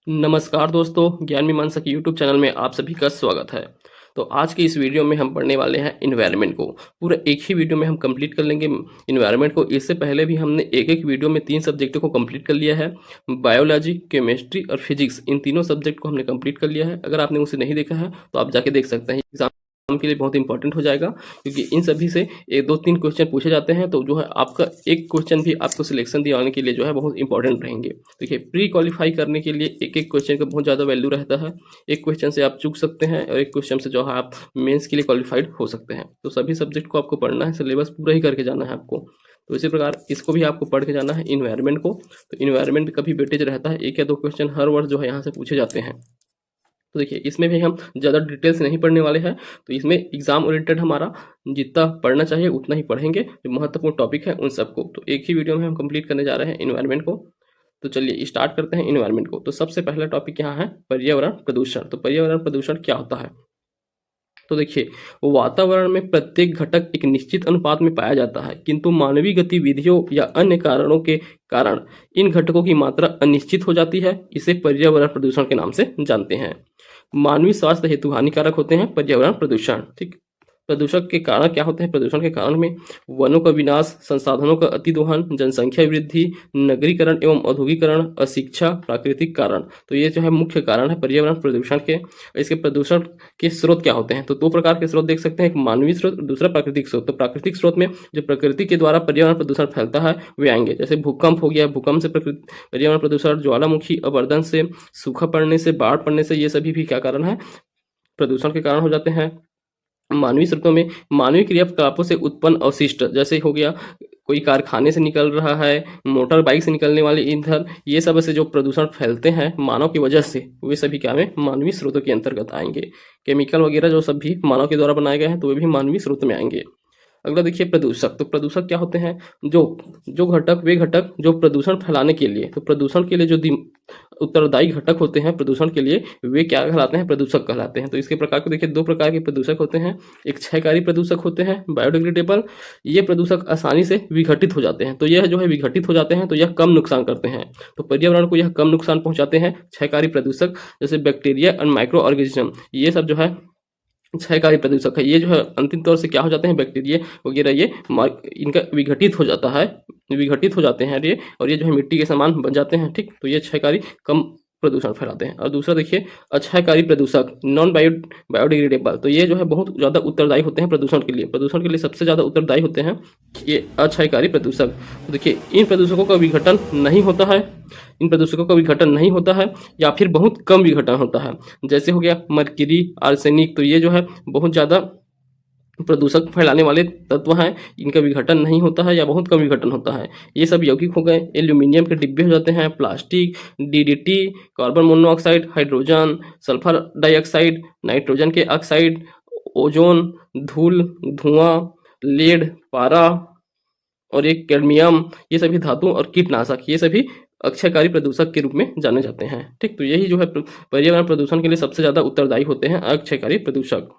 नमस्कार दोस्तों, ज्ञान मीमांसा के यूट्यूब चैनल में आप सभी का स्वागत है। तो आज की इस वीडियो में हम पढ़ने वाले हैं इन्वायरमेंट को। पूरा एक ही वीडियो में हम कंप्लीट कर लेंगे इन्वायरमेंट को। इससे पहले भी हमने एक वीडियो में 3 सब्जेक्टों को कंप्लीट कर लिया है। बायोलॉजी, केमिस्ट्री और फिजिक्स, इन तीनों सब्जेक्ट को हमने कंप्लीट कर लिया है। अगर आपने उसे नहीं देखा है तो आप जाके देख सकते हैं। एग्जाम के लिए बहुत इंपॉर्टेंट हो जाएगा, क्योंकि इन सभी से 1-2-3 क्वेश्चन पूछे जाते हैं। तो जो है आपका एक क्वेश्चन भी आपको सिलेक्शन दिलाने के लिए जो है बहुत इंपॉर्टेंट रहेंगे। देखिए, प्री क्वालिफाई करने के लिए एक क्वेश्चन का बहुत ज़्यादा वैल्यू रहता है। एक क्वेश्चन से आप चूक सकते हैं और एक क्वेश्चन से जो है आप मेंस के लिए क्वालिफाइड हो सकते हैं। तो सभी सब्जेक्ट को आपको पढ़ना है, सिलेबस पूरा ही करके जाना है आपको। तो इसी प्रकार इसको भी आपको पढ़ के जाना है, इन्वायरमेंट को। तो इन्वायरमेंट का भी वेटेज रहता है, 1 या 2 क्वेश्चन हर वर्ष जो है यहाँ से पूछे जाते हैं। तो देखिए, इसमें भी हम ज़्यादा डिटेल्स नहीं पढ़ने वाले हैं। तो इसमें एग्जाम ओरिएंटेड हमारा जितना पढ़ना चाहिए उतना ही पढ़ेंगे। जो महत्वपूर्ण टॉपिक है उन सबको तो एक ही वीडियो में हम कंप्लीट करने जा रहे हैं इन्वायरमेंट को। तो चलिए स्टार्ट करते हैं इन्वायरमेंट को। तो सबसे पहला टॉपिक यहाँ है पर्यावरण प्रदूषण। तो पर्यावरण प्रदूषण क्या होता है? तो देखिए, वातावरण में प्रत्येक घटक एक निश्चित अनुपात में पाया जाता है, किंतु मानवीय गतिविधियों या अन्य कारणों के कारण इन घटकों की मात्रा अनिश्चित हो जाती है। इसे पर्यावरण प्रदूषण के नाम से जानते हैं। मानवीय स्वास्थ्य हेतु हानिकारक होते हैं पर्यावरण प्रदूषण। ठीक, प्रदूषक के कारण क्या होते हैं? प्रदूषण के कारण में वनों का विनाश, संसाधनों का अतिदोहन, जनसंख्या वृद्धि, नगरीकरण एवं औद्योगिकरण, अशिक्षा, प्राकृतिक कारण। तो ये जो है मुख्य कारण है पर्यावरण प्रदूषण के। इसके प्रदूषण के स्रोत क्या होते हैं? तो 2 प्रकार के स्रोत देख सकते हैं, एक मानवीय स्रोत और दूसरा प्राकृतिक स्रोत। तो प्राकृतिक स्रोत में जो प्रकृति के द्वारा पर्यावरण प्रदूषण फैलता है वे आएंगे, जैसे भूकंप हो गया, भूकंप से पर्यावरण प्रदूषण, ज्वालामुखी अवर्दन से, सूखा पड़ने से, बाढ़ पड़ने से, ये सभी भी क्या कारण है? प्रदूषण के कारण हो जाते हैं। मानवीय स्रोतों में मानवीय क्रियाकलापों से उत्पन्न अवशिष्ट, जैसे हो गया कोई कारखाने से निकल रहा है, मोटर बाइक से निकलने वाले ईंधन, ये सब से जो प्रदूषण फैलते हैं मानव की वजह से, वे सभी क्या में मानवीय स्रोतों के अंतर्गत आएंगे। केमिकल वगैरह जो सब भी मानव के द्वारा बनाए गए हैं तो वे भी मानवीय स्रोत में आएंगे। अगला देखिए प्रदूषक। तो प्रदूषक क्या होते हैं? जो जो घटक वे घटक जो प्रदूषण फैलाने के लिए, तो प्रदूषण के लिए जो उत्तरदायी घटक होते हैं प्रदूषण के लिए, वे क्या कहलाते हैं? प्रदूषक कहलाते हैं। तो इसके प्रकार को देखिए, 2 प्रकार के प्रदूषक होते हैं। एक क्षयकारी प्रदूषक होते हैं, बायोडिग्रेडेबल। ये प्रदूषक आसानी से विघटित हो जाते हैं। तो यह जो है विघटित हो जाते हैं तो यह कम नुकसान करते हैं। तो पर्यावरण को यह कम नुकसान पहुंचाते हैं क्षयकारी प्रदूषक, जैसे बैक्टीरिया और माइक्रो ऑर्गेनिज्म, ये सब जो है क्षयकारी प्रदूषक है। ये जो है अंतिम तौर से क्या हो जाते हैं? बैक्टीरिया वगैरह ये इनका विघटित हो जाता है, विघटित हो जाते हैं ये, और ये जो है मिट्टी के समान बन जाते हैं। ठीक, तो ये क्षयकारी कम प्रदूषण फैलाते हैं। और दूसरा देखिए अक्षयकारी प्रदूषक, नॉन बायोडिग्रेडेबल। तो ये जो है बहुत ज़्यादा उत्तरदायी होते हैं प्रदूषण के लिए। प्रदूषण के लिए सबसे ज़्यादा उत्तरदायी होते हैं ये अक्षयकारी प्रदूषक। तो देखिए, इन प्रदूषकों का विघटन नहीं होता है, इन प्रदूषकों का विघटन नहीं होता है या फिर बहुत कम विघटन होता है। जैसे हो गया मर्क्यूरी, आर्सेनिक। तो ये जो है बहुत ज़्यादा प्रदूषक फैलाने वाले तत्व हैं, इनका विघटन नहीं होता है या बहुत कम विघटन होता है। ये सब यौगिक हो गए। एल्यूमिनियम के डिब्बे हो जाते हैं, plastic, DDT, carbon monoxide, hydrogen, sulphur dioxide, nitrogen के ऑक्साइड, ओजोन, धूल, धुआं, लेड, पारा और एक कैडमियम, ये सभी धातु और कीटनाशक, ये सभी अक्षयकारी प्रदूषक के रूप में जाने जाते हैं। ठीक, तो यही जो है पर्यावरण प्रदूषण के लिए सबसे ज़्यादा उत्तरदायी होते हैं अक्षयकारी प्रदूषक।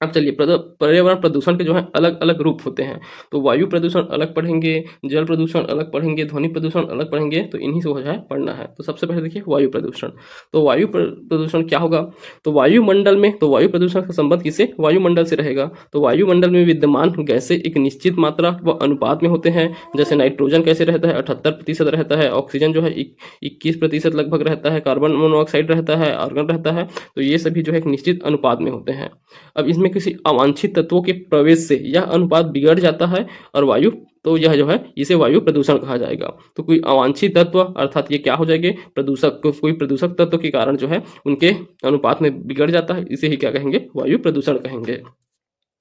अब चलिए पर्यावरण प्रदूषण के जो है अलग अलग रूप होते हैं। तो वायु प्रदूषण अलग पढ़ेंगे, जल प्रदूषण अलग पढ़ेंगे, ध्वनि प्रदूषण अलग पढ़ेंगे। तो इन्हीं से जो है पढ़ना है। तो सबसे पहले देखिए वायु प्रदूषण। तो वायु प्रदूषण क्या होगा? तो वायुमंडल में, तो वायु प्रदूषण का संबंध किससे? वायुमंडल से रहेगा। तो वायुमंडल में विद्यमान गैसें एक निश्चित मात्रा व अनुपात में होते हैं। जैसे नाइट्रोजन कैसे रहता है? 78% रहता है। ऑक्सीजन जो है 21% लगभग रहता है। कार्बन मोनोऑक्साइड रहता है, आर्गन रहता है। तो ये सभी जो है एक निश्चित अनुपात में होते हैं। अब इसमें किसी अवांछित तत्वों के प्रवेश से यह अनुपात बिगड़ जाता है और वायु, तो यह जो है इसे वायु प्रदूषण कहा जाएगा। तो कोई अवांछित तत्व अर्थात ये क्या हो जाएंगे? प्रदूषक। कोई प्रदूषक तत्व के कारण जो है उनके अनुपात में बिगड़ जाता है, इसे ही क्या कहेंगे? वायु प्रदूषण कहेंगे।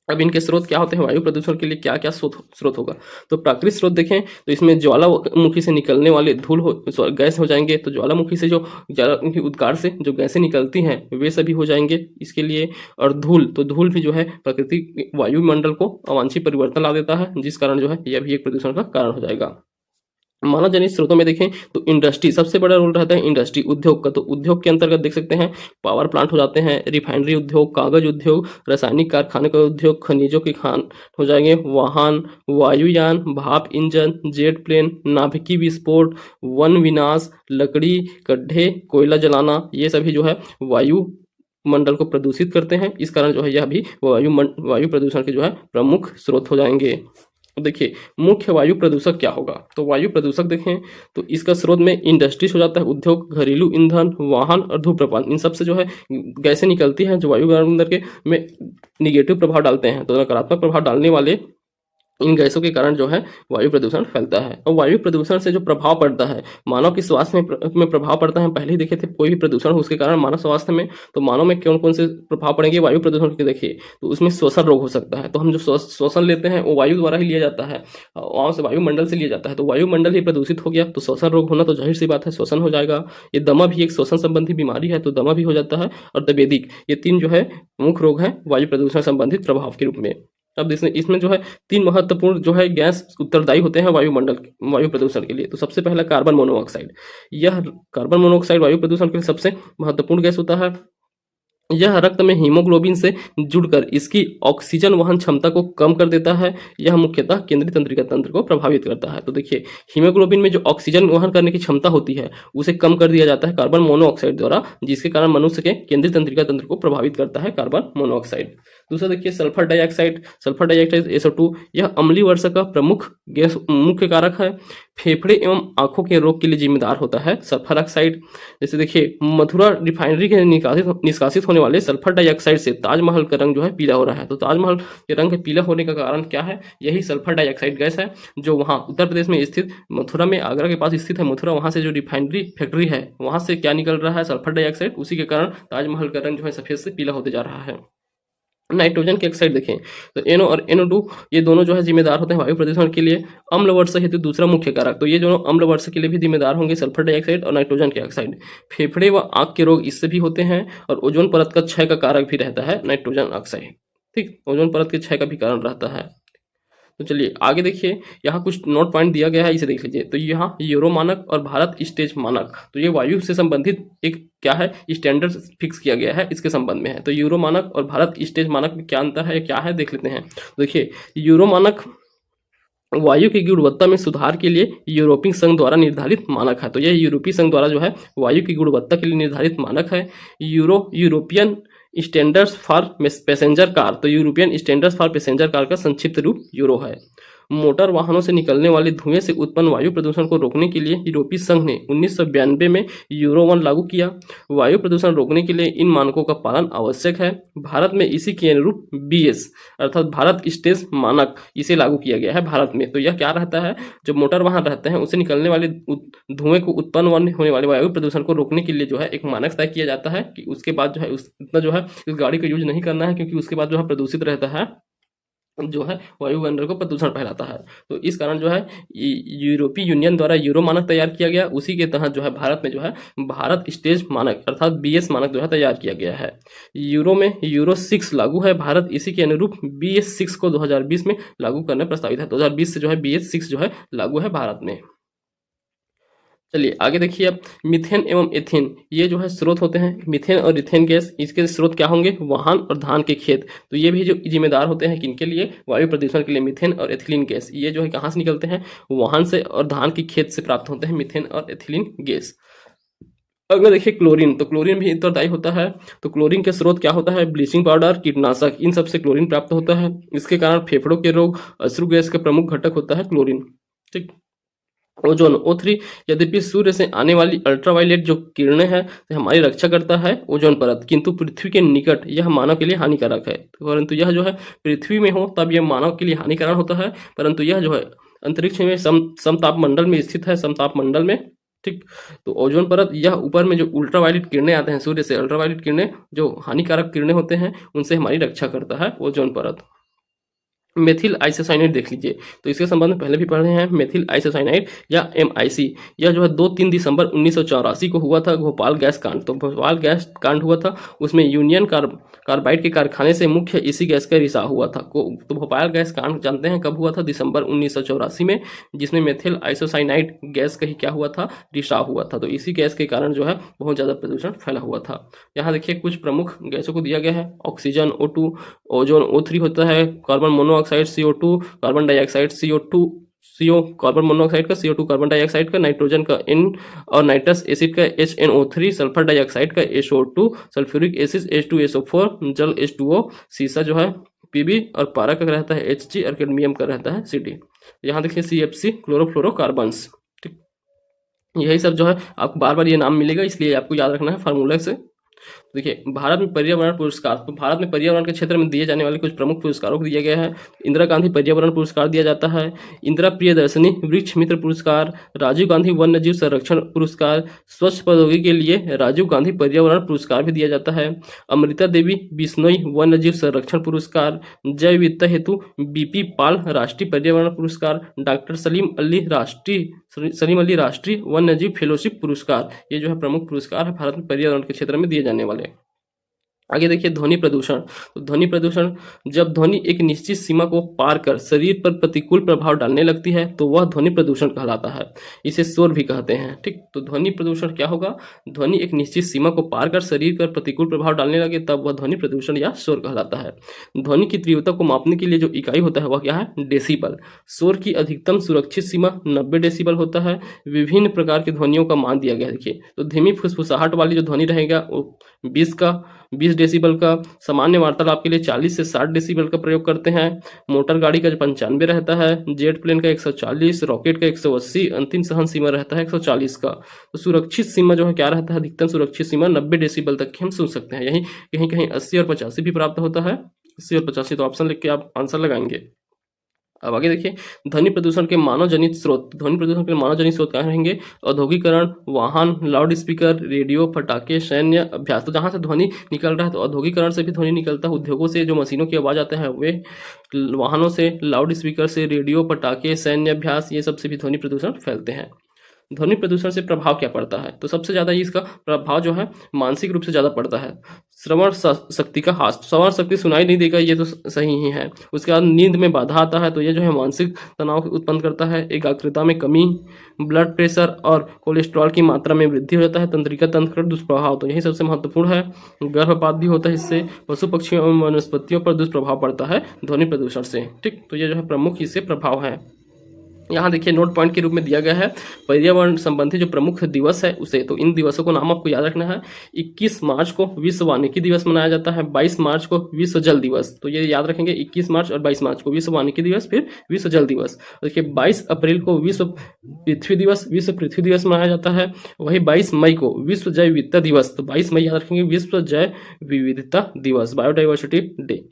अब इनके स्रोत क्या होते हैं? वायु प्रदूषण के लिए क्या क्या स्रोत होगा? तो प्राकृतिक स्रोत देखें तो इसमें ज्वालामुखी से निकलने वाले गैस हो जाएंगे। तो ज्वालामुखी से जो ज्वालामुखी उद्गार से जो गैसें निकलती हैं वे सभी हो जाएंगे इसके लिए। और धूल, तो धूल भी जो है प्राकृतिक वायुमंडल को अवांछित परिवर्तन ला देता है, जिस कारण जो है यह भी एक प्रदूषण का कारण हो जाएगा। मानव जनित स्रोतों में देखें तो इंडस्ट्री सबसे बड़ा रोल रहता है, इंडस्ट्री उद्योग का। तो उद्योग के अंतर्गत देख सकते हैं पावर प्लांट हो जाते हैं, रिफाइनरी उद्योग, कागज उद्योग, रासायनिक कारखाने का उद्योग, खनिजों की खान हो जाएंगे, वाहन, वायुयान, भाप इंजन, जेट प्लेन, नाभिकीय विस्फोट, वन विनाश, लकड़ी, गड्ढे, कोयला जलाना, ये सभी जो है वायु मंडल को प्रदूषित करते हैं। इस कारण जो है यह भी वायु प्रदूषण के जो है प्रमुख स्रोत हो जाएंगे। तो देखिए मुख्य वायु प्रदूषक क्या होगा, तो वायु प्रदूषक देखें तो इसका स्रोत में इंडस्ट्रीज हो जाता है, उद्योग, घरेलू ईंधन, वाहन और धूम्रपान, इन सब से जो है गैसें निकलती हैं जो वायुमंडल के में निगेटिव प्रभाव डालते हैं। तो नकारात्मक प्रभाव डालने वाले इन गैसों के कारण जो है वायु प्रदूषण फैलता है। और वायु प्रदूषण से जो प्रभाव पड़ता है मानव के स्वास्थ्य में प्रभाव पड़ता है। पहले ही देखे थे कोई भी प्रदूषण हो उसके कारण मानव स्वास्थ्य में, तो मानव में कौन कौन से प्रभाव पड़ेंगे वायु प्रदूषण के, देखिए तो उसमें श्वसन रोग हो सकता है। तो हम जो श्वसन लेते हैं वो वायु द्वारा ही लिया जाता है, वहाँ से वायुमंडल से लिया जाता है। तो वायुमंडल ही प्रदूषित हो गया तो श्वसन रोग होना तो जाहिर सी बात है, श्वसन हो जाएगा। ये दमा भी एक श्वसन संबंधी बीमारी है, तो दमा भी हो जाता है। और तपेदिक, ये तीन जो है मुख्य रोग हैं वायु प्रदूषण संबंधित प्रभाव के रूप में। अब इसमें जो है तीन महत्वपूर्ण जो है गैस उत्तरदायी होते हैं वायु प्रदूषण के लिए। तो सबसे पहला कार्बन मोनोऑक्साइड, यह कार्बन मोनोऑक्साइड वायु प्रदूषण के लिए सबसे महत्वपूर्ण गैस होता है। यह रक्त में हीमोग्लोबिन से जुड़कर इसकी ऑक्सीजन वहन क्षमता को कम कर देता है। यह मुख्यतः केंद्रीय तंत्रिका तंत्र को प्रभावित करता है। तो देखिए हीमोग्लोबिन में जो ऑक्सीजन वहन करने की क्षमता होती है उसे कम कर दिया जाता है कार्बन मोनोऑक्साइड द्वारा, जिसके कारण मनुष्य के केंद्रीय तंत्रिका तंत्र को प्रभावित करता है कार्बन मोनोऑक्साइड। दूसरा देखिए sulphur dioxide, sulphur dioxide SO2, यह अम्लीय वर्षा का प्रमुख गैस मुख्य कारक है। फेफड़े एवं आंखों के रोग के लिए जिम्मेदार होता है सल्फर ऑक्साइड। जैसे देखिए मथुरा रिफाइनरी के निष्कासित होने वाले सल्फर डाइऑक्साइड से ताजमहल का रंग जो है पीला हो रहा है। तो ताजमहल के रंग पीला होने का कारण क्या है, यही सल्फर डाइऑक्साइड गैस है, जो वहाँ उत्तर प्रदेश में स्थित मथुरा में, आगरा के पास स्थित है मथुरा, वहाँ से जो रिफाइनरी फैक्ट्री है वहाँ से क्या निकल रहा है सल्फर डाइऑक्साइड, उसी के कारण ताजमहल का रंग जो है सफेद से पीला होते जा रहा है। नाइट्रोजन की ऑक्साइड देखें तो NO और NO2 ये दोनों जो है जिम्मेदार होते हैं वायु प्रदूषण के लिए। अम्ल वर्षा हेतु दूसरा मुख्य कारक, तो ये दोनों अम्ल वर्षा के लिए भी जिम्मेदार होंगे सल्फर डाइऑक्साइड और नाइट्रोजन की ऑक्साइड। फेफड़े व आंख के रोग इससे भी होते हैं। और ओजोन परत का क्षय का कारक भी रहता है नाइट्रोजन ऑक्साइड। ठीक, ओजोन परत के क्षय का भी कारण रहता है। तो चलिए आगे देखिए, यहाँ कुछ नोट पॉइंट दिया गया है, इसे देख लीजिए। तो यहाँ यूरो मानक और भारत स्टेज मानक, तो ये वायु से संबंधित एक क्या है स्टैंडर्ड फिक्स किया गया है, इसके संबंध में है। तो यूरो मानक और भारत स्टेज मानक में क्या अंतर है, क्या है देख लेते हैं। देखिए यूरो मानक वायु की गुणवत्ता में सुधार के लिए यूरोपीय संघ द्वारा निर्धारित मानक है। तो यह यूरोपीय संघ द्वारा जो है वायु की गुणवत्ता के लिए निर्धारित मानक है। European standards for passenger car, तो European standards for passenger car का संक्षिप्त रूप यूरो है। मोटर वाहनों से निकलने वाले धुएं से उत्पन्न वायु प्रदूषण को रोकने के लिए यूरोपीय संघ ने 1992 में यूरो 1 लागू किया। वायु प्रदूषण रोकने के लिए इन मानकों का पालन आवश्यक है। भारत में इसी के अनुरूप BS अर्थात भारत स्टेज मानक इसे लागू किया गया है भारत में। तो यह क्या रहता है, जो मोटर वाहन रहते हैं उससे निकलने वाले धुएं को उत्पन्न होने वाले वायु प्रदूषण को रोकने के लिए जो है एक मानक तय किया जाता है कि उसके बाद जो है इतना जो है इस गाड़ी का यूज नहीं करना है, क्योंकि उसके बाद जो है प्रदूषित रहता है, जो है वायुमंडल को प्रदूषण फैलाता है। तो इस कारण जो है यूरोपीय यूनियन द्वारा यूरो मानक तैयार किया गया, उसी के तहत जो है भारत में जो है भारत स्टेज मानक अर्थात BS मानक जो है तैयार किया गया है। यूरो में यूरो 6 लागू है, भारत इसी के अनुरूप BS 6 को 2020 में लागू करने प्रस्तावित है। 2020 से जो है BS 6 जो है लागू है भारत में। चलिए आगे देखिए, अब मीथेन एवं एथेन ये जो है स्रोत होते हैं। मीथेन और इथेन गैस, इसके स्रोत क्या होंगे, वाहन और धान के खेत। तो ये भी जो जिम्मेदार होते हैं किनके लिए, वायु प्रदूषण के लिए। मीथेन और एथिलीन गैस ये जो है कहाँ से निकलते हैं, वाहन से और धान के खेत से प्राप्त होते हैं मीथेन और एथिलीन गैस। अगर देखिए क्लोरीन, तो क्लोरीन भी उत्तरदायी होता है। तो क्लोरीन के स्रोत क्या होता है, ब्लीचिंग पाउडर, कीटनाशक, इन सबसे क्लोरीन प्राप्त होता है। इसके कारण फेफड़ों के रोग, अश्रु गैस का प्रमुख घटक होता है क्लोरीन। ठीक, ओजोन O3, यद्यपि सूर्य से आने वाली अल्ट्रावायलेट जो किरणें हैं हमारी रक्षा करता है ओजोन परत, किंतु पृथ्वी के निकट यह मानव के लिए हानिकारक है। परंतु यह जो है पृथ्वी में हो तब यह मानव के लिए हानिकारक होता है, परंतु यह जो है अंतरिक्ष में समताप मंडल में स्थित है, समताप मंडल में। ठीक, तो ओजोन परत यह ऊपर में जो अल्ट्रावायलेट किरणें आते हैं सूर्य से, अल्ट्रावायलेट किरणें जो हानिकारक किरणें होते हैं उनसे हमारी रक्षा करता है ओजोन परत। मेथिल आइसोसाइनेट देख लीजिए। तो इसके संबंध में पहले भी पढ़े हैं, मेथिल आइसोसाइनेट या MIC। यह जो है 2-3 दिसंबर 1984 को हुआ था, भोपाल गैस कांड। तो भोपाल गैस कांड हुआ था, उसमें यूनियन कार्बाइड के कारखाने से मुख्य इसी गैस का रिसाव हुआ था। तो भोपाल गैस कांड जानते हैं कब हुआ था? दिसंबर 1984 में, जिसमें मेथिल आइसोसाइनाइड गैस का ही क्या हुआ था? रिसाव हुआ था। तो इसी गैस के कारण जो है बहुत ज़्यादा प्रदूषण फैला हुआ था। यहाँ देखिए कुछ प्रमुख गैसों को दिया गया है। ऑक्सीजन O2, ओजोन O3 होता है, carbon monoxide CO2, carbon dioxide CO, carbon monoxide का CO2, कार्बन डाइऑक्साइड का, नाइट्रोजन का N, और नाइट्रस एसिड का HNO3, सल्फर डाइऑक्साइड का SO2, सल्फ्यूरिक एसिड H2SO4, जल H2O, सीसा जो है Pb, और पारा का रहता है Hg, और कैडमियम का रहता है Cd। यहाँ देखिए CFC, क्लोरोफ्लोरोकार्बन्स। ठीक, यही सब जो है आपको बार बार ये नाम मिलेगा, इसलिए आपको याद रखना है फार्मूला से। देखिए भारत में पर्यावरण पुरस्कार, तो भारत में पर्यावरण के क्षेत्र में दिए जाने वाले कुछ प्रमुख पुरस्कारों को दिया गया है। इंदिरा गांधी पर्यावरण पुरस्कार दिया जाता है, इंदिरा प्रियदर्शनी वृक्ष मित्र पुरस्कार, राजीव गांधी वन्य जीव संरक्षण पुरस्कार, स्वच्छ प्रौद्योगिकी के लिए राजीव गांधी पर्यावरण पुरस्कार भी दिया जाता है, अमृता देवी बिश्नोई वन्य जीव संरक्षण पुरस्कार, जैव विविधता हेतु BP पाल राष्ट्रीय पर्यावरण पुरस्कार, डॉक्टर सलीम अली राष्ट्रीय वन्य जीव फेलोशिप पुरस्कार। ये जो है प्रमुख पुरस्कार है भारत में पर्यावरण के क्षेत्र में दिए जाने वाले। आगे देखिए ध्वनि प्रदूषण। तो ध्वनि प्रदूषण, जब ध्वनि एक निश्चित सीमा को पार कर शरीर पर प्रतिकूल प्रभाव डालने लगती है तो वह ध्वनि प्रदूषण कहलाता है। इसे शोर भी कहते हैं। ठीक, तो ध्वनि प्रदूषण क्या होगा? ध्वनि एक निश्चित सीमा को पार कर शरीर पर प्रतिकूल प्रभाव डालने लगे तब वह ध्वनि प्रदूषण या शोर कहलाता है। ध्वनि की तीव्रता को मापने के लिए जो इकाई होता है वह क्या है? डेसिबल। शोर की अधिकतम सुरक्षित सीमा 90 डेसिबल होता है। विभिन्न प्रकार की ध्वनियों का मान दिया गया है। देखिए, तो धीमी फुसफुसाहट वाली जो ध्वनि रहेगा वो 20 डेसिबल का, सामान्य वार्तालाप के लिए 40 से 60 डेसिबल का प्रयोग करते हैं। मोटर गाड़ी का 95 रहता है, जेट प्लेन का 140, रॉकेट का 180, अंतिम सहन सीमा रहता है 140 का। तो सुरक्षित सीमा जो है क्या रहता है? अधिकतम सुरक्षित सीमा 90 डेसिबल तक की हम सुन सकते हैं। यही कहीं कहीं 80 और 85 भी प्राप्त होता है। 80 और 85 तो ऑप्शन लिख के आप आंसर लगाएंगे। अब आगे देखिए ध्वनि प्रदूषण के मानव जनित स्रोत। ध्वनि प्रदूषण के मानव जनित स्रोत क्या रहेंगे? औद्योगिकरण, वाहन, लाउड स्पीकर, रेडियो, पटाखे, सैन्य अभ्यास। तो जहां से ध्वनि निकल रहा है तो औद्योगिकरण से भी ध्वनि निकलता है। उद्योगों से जो मशीनों की आवाज आते हैं वे, वाहनों से, लाउड स्पीकर से, रेडियो, पटाखे, सैन्य अभ्यास, ये सबसे भी ध्वनि प्रदूषण फैलते हैं। ध्वनि प्रदूषण से प्रभाव क्या पड़ता है? तो सबसे ज्यादा इसका प्रभाव जो है मानसिक रूप से ज्यादा पड़ता है। श्रवण शक्ति का ह्रास, श्रवण शक्ति सुनाई नहीं देगा, ये तो सही ही है। उसके बाद नींद में बाधा आता है, तो ये जो है मानसिक तनाव उत्पन्न करता है। एकाग्रता में कमी, ब्लड प्रेशर और कोलेस्ट्रॉल की मात्रा में वृद्धि हो जाता है। तंत्रिका तंत्र का दुष्प्रभाव, तो यही सबसे महत्वपूर्ण है। गर्भपात भी होता है इससे। पशु पक्षियों एवं वनस्पतियों पर दुष्प्रभाव पड़ता है ध्वनि प्रदूषण से। ठीक, तो ये जो है प्रमुख इससे प्रभाव है। यहाँ देखिए नोट पॉइंट के रूप में दिया गया है पर्यावरण संबंधी जो प्रमुख दिवस है उसे। तो इन दिवसों को नाम आपको याद रखना है। 21 मार्च को विश्व वानिकी दिवस मनाया जाता है, 22 मार्च को विश्व जल दिवस। तो ये याद रखेंगे, 21 मार्च और 22 मार्च को विश्व वानिकी दिवस, फिर विश्व जल दिवस। देखिए 22 अप्रैल को विश्व पृथ्वी दिवस मनाया जाता है। वही 22 मई को विश्व जैव विविधता दिवस। तो 22 मई याद रखेंगे विश्व जैव विविधता दिवस, बायोडाइवर्सिटी डे।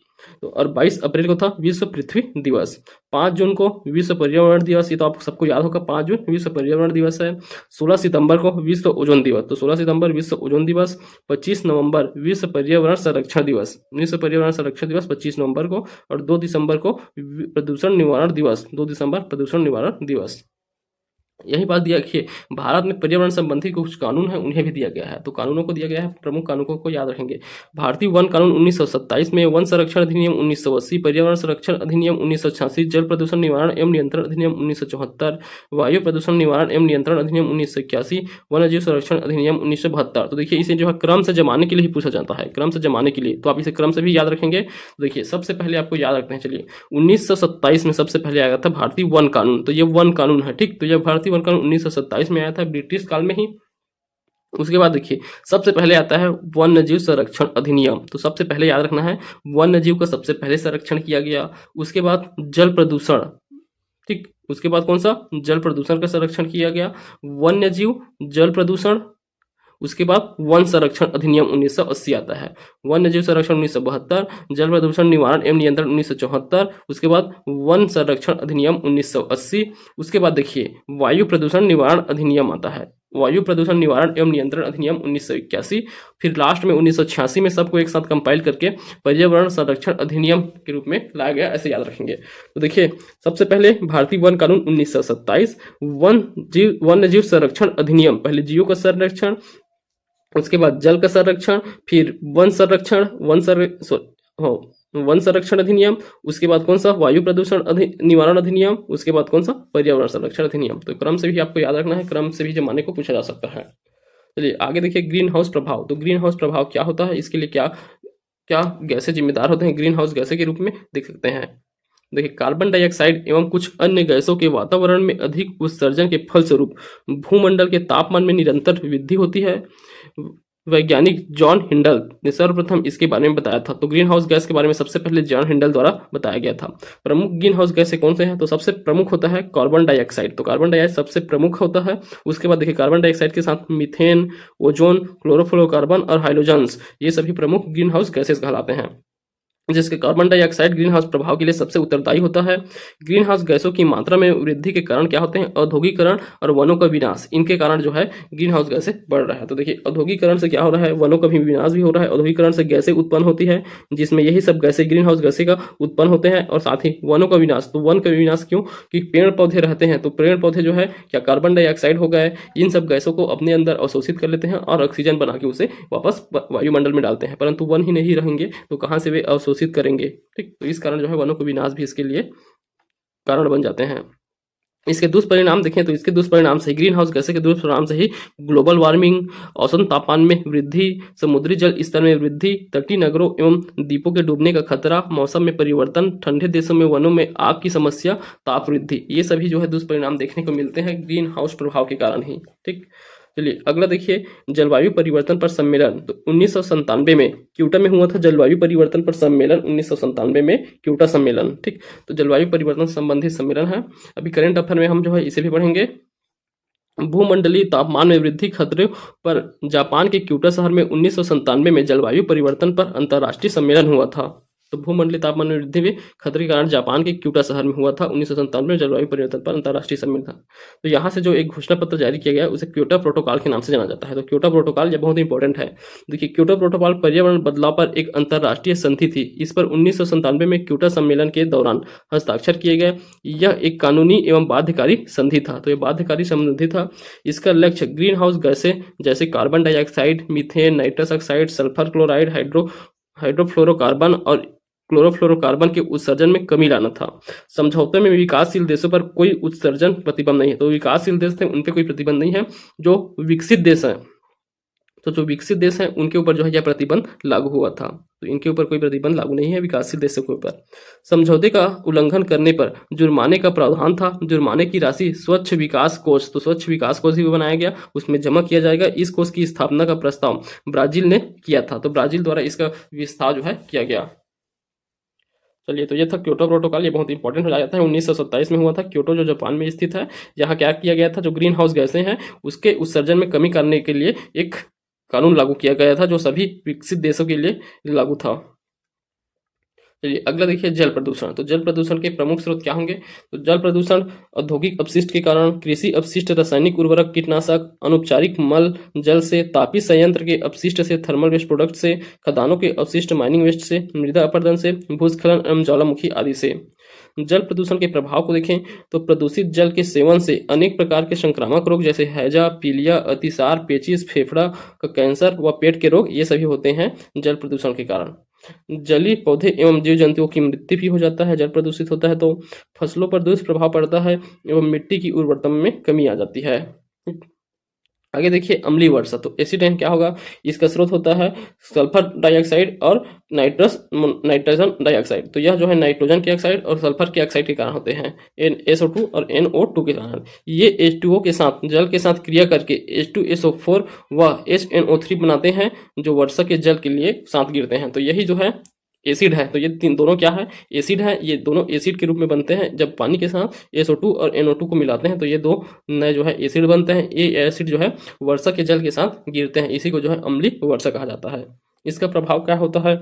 तो और 22 अप्रैल को था विश्व पृथ्वी दिवस। 5 जून को विश्व पर्यावरण दिवस, ये तो आपको सबको याद होगा, 5 जून विश्व पर्यावरण दिवस है। 16 सितंबर को विश्व ओजोन दिवस। तो 16 सितंबर विश्व ओजोन दिवस। 25 नवंबर विश्व पर्यावरण संरक्षण दिवस। विश्व पर्यावरण संरक्षण दिवस 25 नवंबर को। और 2 दिसंबर को प्रदूषण निवारण दिवस। 2 दिसंबर प्रदूषण निवारण दिवस। यही बात दिया कि भारत में पर्यावरण संबंधी कुछ कानून है उन्हें भी दिया गया है। तो कानूनों को दिया गया है, प्रमुख कानूनों को याद रखेंगे। भारतीय वन कानून 1927 में, वन संरक्षण अधिनियम 1980, पर्यावरण संरक्षण अधिनियम 1986, जल प्रदूषण निवारण एवं नियंत्रण अधिनियम 1974, वायु प्रदूषण निवारण एवं नियंत्रण अधिनियम 1981, वन्यजीव संरक्षण अधिनियम 1972। तो देखिए इसे जो है क्रम से जमाने के लिए ही पूछा जाता है, क्रम से जमाने के लिए। तो आप इसे क्रम से भी याद रखेंगे। तो देखिए सबसे पहले आपको याद रखते हैं, चलिए 1927 में सबसे पहले आया था भारतीय वन कानून। तो ये वन कानून है। ठीक, तो यह भारतीय वन कानून 1927 में आया था, ब्रिटिश काल में ही। उसके बाद देखिए सबसे पहले आता है वन्यजीव संरक्षण अधिनियम। तो सबसे पहले याद रखना है वन्यजीव का सबसे पहले संरक्षण किया गया। उसके बाद जल प्रदूषण, ठीक, उसके बाद कौन सा? जल प्रदूषण का संरक्षण किया गया। वन्यजीव, जल प्रदूषण, उसके बाद वन संरक्षण अधिनियम 1980 आता है। वन्यजीव संरक्षण 1972, जल प्रदूषण निवारण एवं नियंत्रण 1974, उसके बाद वन संरक्षण अधिनियम 1980। उसके बाद देखिए वायु प्रदूषण निवारण अधिनियम आता है वायु प्रदूषण निवारण एवं नियंत्रण अधिनियम 1981, फिर लास्ट में 1986 में सबको एक साथ कंपाइल करके पर्यावरण संरक्षण अधिनियम के रूप में लाया गया, ऐसे याद रखेंगे। तो देखिए सबसे पहले भारतीय वन कानून 1927, वन्य जीव संरक्षण अधिनियम, पहले जीवों का संरक्षण, उसके बाद जल का संरक्षण, फिर वन संरक्षण अधिनियम, उसके बाद कौन सा वायु प्रदूषण निवारण अधिनियम, उसके बाद कौन सा पर्यावरण संरक्षण अधिनियम। तो क्रम से भी आपको याद रखना है, क्रम से भी जमाने को पूछा जा सकता है। चलिए आगे देखिए ग्रीन हाउस प्रभाव। तो ग्रीन हाउस प्रभाव क्या होता है, इसके लिए क्या क्या गैसें जिम्मेदार होते हैं ग्रीन हाउस गैसें के रूप में, देख सकते हैं। देखिए कार्बन डाइऑक्साइड एवं कुछ अन्य गैसों के वातावरण में अधिक उत्सर्जन के फलस्वरूप भूमंडल के तापमान में निरंतर वृद्धि होती है। वैज्ञानिक जॉन हिंडल ने सर्वप्रथम इसके बारे में बताया था। तो ग्रीन हाउस गैस के बारे में सबसे पहले जॉन हिंडल द्वारा बताया गया था। प्रमुख ग्रीन हाउस गैस कौन से हैं, तो सबसे प्रमुख होता है कार्बन डाइऑक्साइड। तो कार्बन डाइऑक्साइड सबसे प्रमुख होता है। उसके बाद देखिए कार्बन डाइऑक्साइड के साथ मीथेन, ओजोन, क्लोरोफ्लोरोकार्बन और हाइड्रोजन्स, ये सभी प्रमुख ग्रीन हाउस गैसेस कहलाते हैं, जिसके कार्बन डाइऑक्साइड ग्रीन हाउस प्रभाव के लिए सबसे उत्तरदायी होता है। ग्रीन हाउस गैसों की मात्रा में वृद्धि के कारण क्या होते हैं, औद्योगिकरण और वनों का विनाश, इनके कारण जो है ग्रीन हाउस गैसें बढ़ रहा है। तो देखिए औद्योगिकरण से क्या हो रहा है, वनों का भी विनाश भी हो रहा है, औद्योगिकरण से गैसें उत्पन्न होती है, जिसमें यही सब गैसें ग्रीन हाउस गैसें का उत्पन्न होते हैं, और साथ ही वनों का विनाश। तो वन का विनाश क्यों, कि पेड़ पौधे रहते हैं, तो पेड़ पौधे जो है क्या कार्बन डाइऑक्साइड हो गए, इन सब गैसों को अपने अंदर अवशोषित कर लेते हैं और ऑक्सीजन बना के उसे वापस वायुमंडल में डालते हैं, परंतु वन ही नहीं रहेंगे तो कहाँ से वे अवशोषित करेंगे। ठीक, तो इस कारण जो है वनों को विनाश भी इसके लिए कारण बन जाते हैं। इसके दुष्परिणाम देखें तो इसके दुष्परिणाम से ग्रीन हाउस गैसें के दुष्परिणाम से ही ग्लोबल वार्मिंग, औसतन तापमान में वृद्धि, समुद्री जल स्तर में वृद्धि, तटीय नगरों एवं द्वीपों के डूबने का खतरा, मौसम में परिवर्तन, ठंडे देशों में वनों में आग की समस्या, ताप वृद्धि, ये सभी जो है दुष्परिणाम देखने को मिलते हैं ग्रीन हाउस प्रभाव के कारण ही। ठीक, चलिए अगला देखिए जलवायु परिवर्तन पर सम्मेलन। तो 1997 में क्योटो में हुआ था जलवायु परिवर्तन पर सम्मेलन, 1997 में क्योटो सम्मेलन। ठीक, तो जलवायु परिवर्तन संबंधी सम्मेलन है। अभी करंट अफेयर में हम जो है इसे भी पढ़ेंगे। भूमंडलीय तापमान में वृद्धि खतरे पर जापान के क्योटो शहर में 1997 में जलवायु परिवर्तन पर अंतर्राष्ट्रीय सम्मेलन हुआ था। तो भूमंडलीय तापमान में वृद्धि में खतरे के कारण जापान के क्योटो शहर में हुआ था 1997 में जलवायु परिवर्तन पर अंतर्राष्ट्रीय सम्मेलन था। तो यहाँ से जो एक घोषणा पत्र जारी किया गया उसे क्योटो प्रोटोकॉल के नाम से जाना जाता है। तो क्योटो प्रोटोकॉल यह बहुत इंपॉर्टेंट है। देखिए क्योटो प्रोटोकॉल पर्यावरण बदलाव पर एक अंतर्राष्ट्रीय संधि थी। इस पर 1997 में क्योटो सम्मेलन के दौरान हस्ताक्षर किए गए। यह एक कानूनी एवं बाध्यकारी संधि था। तो यह बाध्यकारी संधि था। इसका लक्ष्य ग्रीन हाउस गैसें जैसे carbon dioxide, methane, nitrous oxide, sulphur chloride, hydrofluorocarbon और क्लोरोफ्लोरोकार्बन के उत्सर्जन में कमी लाना था। समझौते में विकासशील देशों पर कोई उत्सर्जन प्रतिबंध नहीं है। तो विकासशील देश थे उन पर कोई प्रतिबंध नहीं है। जो विकसित देश हैं, तो जो विकसित देश हैं उनके ऊपर जो है यह प्रतिबंध लागू हुआ था। तो इनके ऊपर कोई प्रतिबंध लागू नहीं है विकासशील देशों के ऊपर। समझौते का उल्लंघन करने पर जुर्माने का प्रावधान था। जुर्माने की राशि स्वच्छ विकास कोष, तो स्वच्छ विकास कोष भी बनाया गया, उसमें जमा किया जाएगा। इस कोष की स्थापना का प्रस्ताव ब्राजील ने किया था। तो ब्राजील द्वारा इसका विस्तार जो है किया गया। चलिए, तो ये था क्योटो प्रोटोकॉल। ये बहुत इंपॉर्टेंट हो जाता है। 1927 में हुआ था। क्योटो जो जापान में स्थित है, यहाँ क्या किया गया था, जो ग्रीन हाउस गैसें हैं उसके उत्सर्जन में कमी करने के लिए एक कानून लागू किया गया था, जो सभी विकसित देशों के लिए लागू था। चलिए अगला देखिए जल प्रदूषण। तो जल प्रदूषण के प्रमुख स्रोत क्या होंगे, तो जल प्रदूषण औद्योगिक अपशिष्ट के कारण, कृषि अपशिष्ट, रासायनिक उर्वरक, कीटनाशक, अनौपचारिक मल जल से, तापीय संयंत्र के अपशिष्ट से, थर्मल वेस्ट प्रोडक्ट से, खदानों के अपशिष्ट, माइनिंग वेस्ट से, मृदा अपरदन से, भूस्खलन एवं ज्वालामुखी आदि से। जल प्रदूषण के प्रभाव को देखें तो प्रदूषित जल के सेवन से अनेक प्रकार के संक्रामक रोग जैसे हैजा, पीलिया, अतिसार, पेचिश, फेफड़ा का कैंसर व पेट के रोग, ये सभी होते हैं जल प्रदूषण के कारण। जलीय पौधे एवं जीव जंतुओं की मृत्यु भी हो जाता है। जल प्रदूषित होता है तो फसलों पर दुष्प्रभाव पड़ता है एवं मिट्टी की उर्वरता में कमी आ जाती है। आगे देखिए अम्लीय वर्षा। तो एसिड रेन क्या होगा, इसका स्रोत होता है सल्फर डाइऑक्साइड और नाइट्रोजन डाइऑक्साइड। तो यह जो है नाइट्रोजन के ऑक्साइड और सल्फर के ऑक्साइड के कारण होते हैं, NSO2 और NO2 के कारण। ये H2O के साथ जल के साथ क्रिया करके H2SO4 व HNO3 बनाते हैं, जो वर्षा के जल के लिए साथ गिरते हैं। तो यही जो है एसिड है। तो ये तीन दोनों क्या है, एसिड है। ये दोनों एसिड के रूप में बनते हैं जब पानी के साथ SO2 और NO2 को मिलाते हैं, तो ये दो नए जो है एसिड बनते हैं। ये एसिड जो है वर्षा के जल के साथ गिरते हैं, इसी को जो है अम्लीय वर्षा कहा जाता है। इसका प्रभाव क्या होता है,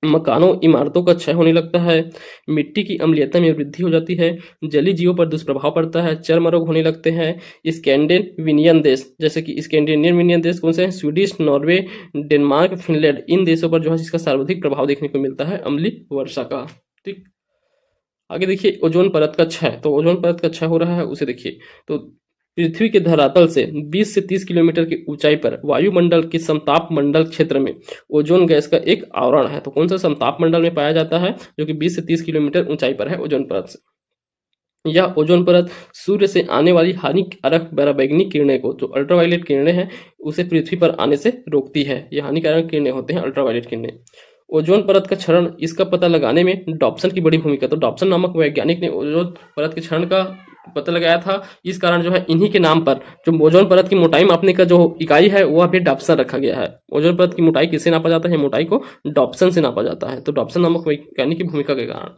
मकानों इमारतों का क्षय होने लगता है, मिट्टी की अम्लीयता में वृद्धि हो जाती है, जलीय जीवों पर दुष्प्रभाव पड़ता है, चर्म रोग होने लगते हैं। स्कैंडिनेवियन देश जैसे कि स्कैंडिनेवियन देश कौन से हैं? स्वीडिश, नॉर्वे, डेनमार्क, फिनलैंड, इन देशों पर जो है इसका सर्वाधिक प्रभाव देखने को मिलता है अम्लीय वर्षा का। ठीक, आगे देखिए ओजोन परत का क्षय। तो ओजोन परत का क्षय हो रहा है उसे देखिए। तो पृथ्वी के धरातल से 20 से 30 किलोमीटर की ऊंचाई पर वायुमंडल के समताप मंडल क्षेत्र में ओजोन गैस का एक आवरण है। तो कौन सा समताप मंडल में पाया जाता है? जो कि 20 से 30 किलोमीटर ऊंचाई पर है ओजोन परत से। यह ओजोन परत सूर्य से आने वाली हानिकारक पराबैंगनी किरणें को, जो अल्ट्रावायलेट किरणें हैं, उसे पृथ्वी पर आने से रोकती है। ये हानिकारक किरणें होते हैं अल्ट्रावायलेट किरणें। ओजोन परत का क्षरण, इसका पता लगाने में डॉप्सन की बड़ी भूमिका। तो डॉप्सन नामक वैज्ञानिक ने ओजोन परत के क्षरण का पता लगाया था। इस कारण जो है इन्हीं के नाम पर जो ओजोन परत की मोटाई मापने का जो इकाई है वह भी डॉप्सन रखा गया है। ओजोन परत की मोटाई किससे नापा जाता है? मोटाई को डॉप्सन से नापा जाता है। तो डॉप्सन नामक वैज्ञानिक की भूमिका के कारण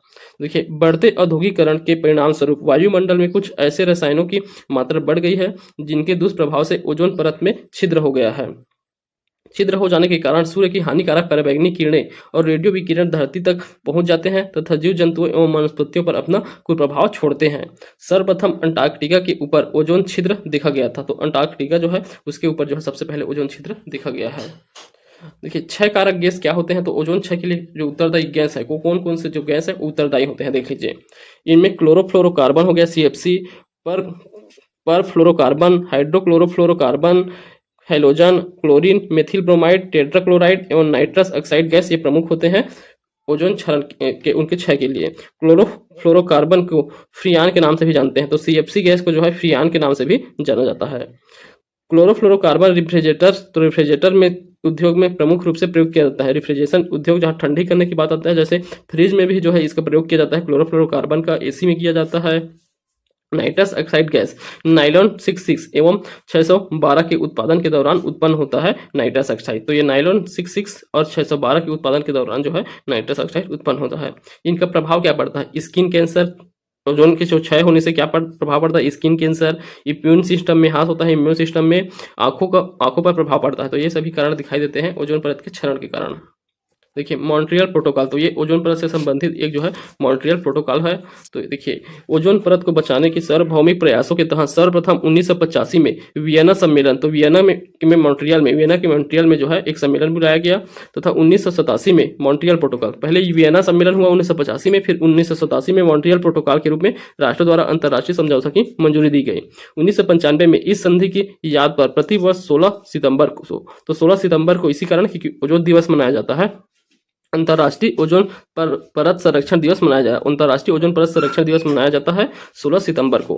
देखिए बढ़ते औद्योगिकरण के परिणाम स्वरूप वायुमंडल में कुछ ऐसे रसायनों की मात्रा बढ़ गई है जिनके दुष्प्रभाव से ओजोन परत में छिद्र हो गया है। छिद्र हो जाने के कारण सूर्य की हानिकारक पराबैंगनी किरणें और रेडियो विकिरण धरती तक पहुंच जाते हैं तथा जीव जंतुओं एवं वनस्पतियों पर अपना कुप्रभाव छोड़ते हैं। सर्वप्रथम अंटार्कटिका के ऊपर ओजोन छिद्र देखा गया था। तो अंटार्कटिका जो है उसके ऊपर जो है सबसे पहले ओजोन छिद्र देखा गया है। देखिए क्षय कारक गैस क्या होते हैं? तो ओजोन क्षय के लिए जो उत्तरदायी गैस है वो कौन कौन से जो गैस है उत्तरदायी होते हैं देख लीजिए। इनमें क्लोरोफ्लोरोकार्बन हो गया CFC, पर fluorocarbon, hydrochlorofluorocarbon, halogen, chlorine, methyl bromide, tetrachloride एवं नाइट्रस ऑक्साइड गैस ये प्रमुख होते हैं ओजोन क्षरण के उनके क्षय के लिए। क्लोरोफ्लोरोकार्बन को फ्रियान के नाम से भी जानते हैं। तो CFC गैस को जो है फ्रियान के नाम से भी जाना जाता है। क्लोरोफ्लोरोकार्बन रेफ्रिजरेटर, तो रेफ्रिजरेटर में उद्योग में प्रमुख रूप से प्रयोग किया जाता है। रेफ्रिजरेशन उद्योग जहाँ ठंडी करने की बात आता है, जैसे फ्रिज में भी जो है इसका प्रयोग किया जाता है क्लोरोफ्लोरोकार्बन का। AC में किया जाता है। नाइट्रस ऑक्साइड गैस नाइलॉन 66 एवं 612 के उत्पादन के दौरान उत्पन्न होता है नाइट्रस ऑक्साइड। तो ये नाइलॉन 66 और 612 के उत्पादन के दौरान जो है नाइट्रस ऑक्साइड उत्पन्न होता है। इनका प्रभाव क्या पड़ता है? स्किन कैंसर, ओजोन के जो क्षय होने से क्या प्रभाव पड़ता है? स्किन कैंसर, इम्यून सिस्टम में हाथ होता है, इम्यून सिस्टम में आंखों पर प्रभाव पड़ता है। तो ये सभी कारण दिखाई देते हैं ओजोन परत के क्षरण के कारण। देखिए मॉन्ट्रियल प्रोटोकॉल, तो ये ओजोन परत से संबंधित एक जो है मॉन्ट्रियल प्रोटोकॉल है। तो देखिए ओजोन परत को बचाने की सार्वभौमिक प्रयासों के तहत सर्वप्रथम 1985 में वियना सम्मेलन, तो वियना में मॉन्ट्रियल में जो है एक सम्मेलन बुलाया गया तथा 1987 में मॉन्ट्रियल प्रोटोकॉल, पहले वियना सम्मेलन हुआ 1985 में, फिर 1987 में मॉन्ट्रियल प्रोटोकॉल के रूप में राष्ट्रों द्वारा अंतर्राष्ट्रीय समझौता की मंजूरी दी गई। 1995 में इस संधि की याद पर प्रतिवर्ष 16 सितंबर को, तो 16 सितंबर को इसी कारण क्योंकि ओजोन दिवस मनाया जाता है, अंतर्राष्ट्रीय ओजोन परत संरक्षण दिवस मनाया जाता है। अंतर्राष्ट्रीय ओजोन परत संरक्षण दिवस मनाया जाता है 16 सितंबर को।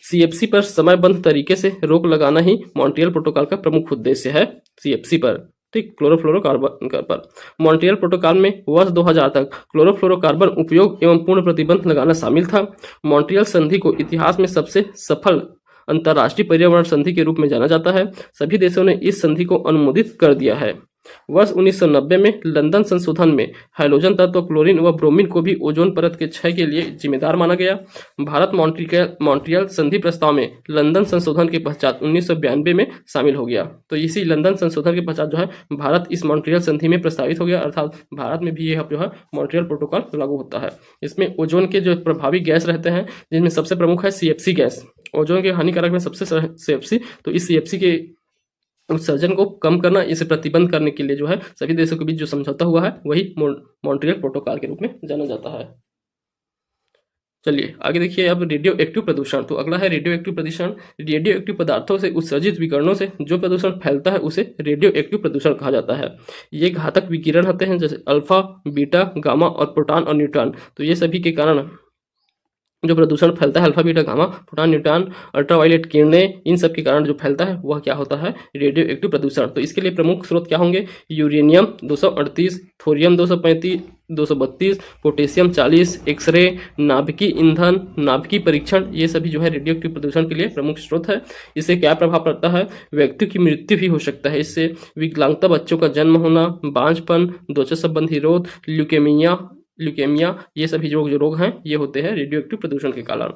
CFC पर समयबद्ध तरीके से रोक लगाना ही मॉन्ट्रियल प्रोटोकॉल का प्रमुख उद्देश्य है। CFC पर, ठीक, क्लोरोफ्लोरोकार्बन पर मॉन्ट्रियल प्रोटोकॉल में वर्ष 2000 तक क्लोरोफ्लोरोकार्बन उपयोग एवं पूर्ण प्रतिबंध लगाना शामिल था। मॉन्ट्रियल संधि को इतिहास में सबसे सफल अंतर्राष्ट्रीय पर्यावरण संधि के रूप में जाना जाता है। सभी देशों ने इस संधि को अनुमोदित कर दिया है। वर्ष 1990 में लंदन संशोधन में हाइड्रोजन तत्व क्लोरीन व ब्रोमीन को भी ओजोन परत के क्षय के लिए जिम्मेदार माना गया। भारत मॉन्ट्रियल संधि प्रस्ताव में लंदन संशोधन के पश्चात 1992 में शामिल हो गया। तो इसी लंदन संशोधन के पश्चात जो है भारत इस मॉन्ट्रियल संधि में प्रस्तावित हो गया, अर्थात भारत में भी यह जो है मॉन्ट्रियल प्रोटोकॉल लागू होता है। इसमें ओजोन के जो प्रभावी गैस रहते हैं जिनमें सबसे प्रमुख है CFC गैस, ओजोन के हानिकारक में सबसे CFC। तो इस CFC के उत्सर्जन को कम करना, इसे प्रतिबंध करने के लिए जो है सभी देशों के बीच जो समझौता हुआ है वही मॉन्ट्रियल प्रोटोकॉल के रूप में जाना जाता है। चलिए आगे देखिए अब रेडियो एक्टिव प्रदूषण। तो अगला है रेडियो एक्टिव प्रदूषण। रेडियो एक्टिव पदार्थों से उत्सर्जित विकिरणों से जो प्रदूषण फैलता है उसे रेडियो एक्टिव प्रदूषण कहा जाता है। ये घातक विकिरण होते हैं जैसे अल्फा, बीटा, गामा और प्रोटॉन और न्यूट्रॉन। तो ये सभी के कारण जो प्रदूषण फैलता है, alpha, beta, gamma, proton, neutron, ultraviolet किरणें, इन सब के कारण जो फैलता है वह क्या होता है? रेडियो एक्टिव प्रदूषण। तो इसके लिए प्रमुख स्रोत क्या होंगे? यूरेनियम 238, थोरियम 235, 232, पोटेशियम 40, एक्सरे, नाभिकीय ईंधन, नाभिकीय परीक्षण, ये सभी जो है रेडियो एक्टिव प्रदूषण के लिए प्रमुख स्रोत है। इससे क्या प्रभाव पड़ता है? व्यक्ति की मृत्यु भी हो सकता है इससे, विकलांगता, बच्चों का जन्म होना, बांझपन, त्वचा संबंधी रोग, ल्यूकेमिया, ये सभी जो रोग हैं ये होते हैं रेडियो एक्टिव प्रदूषण के कारण।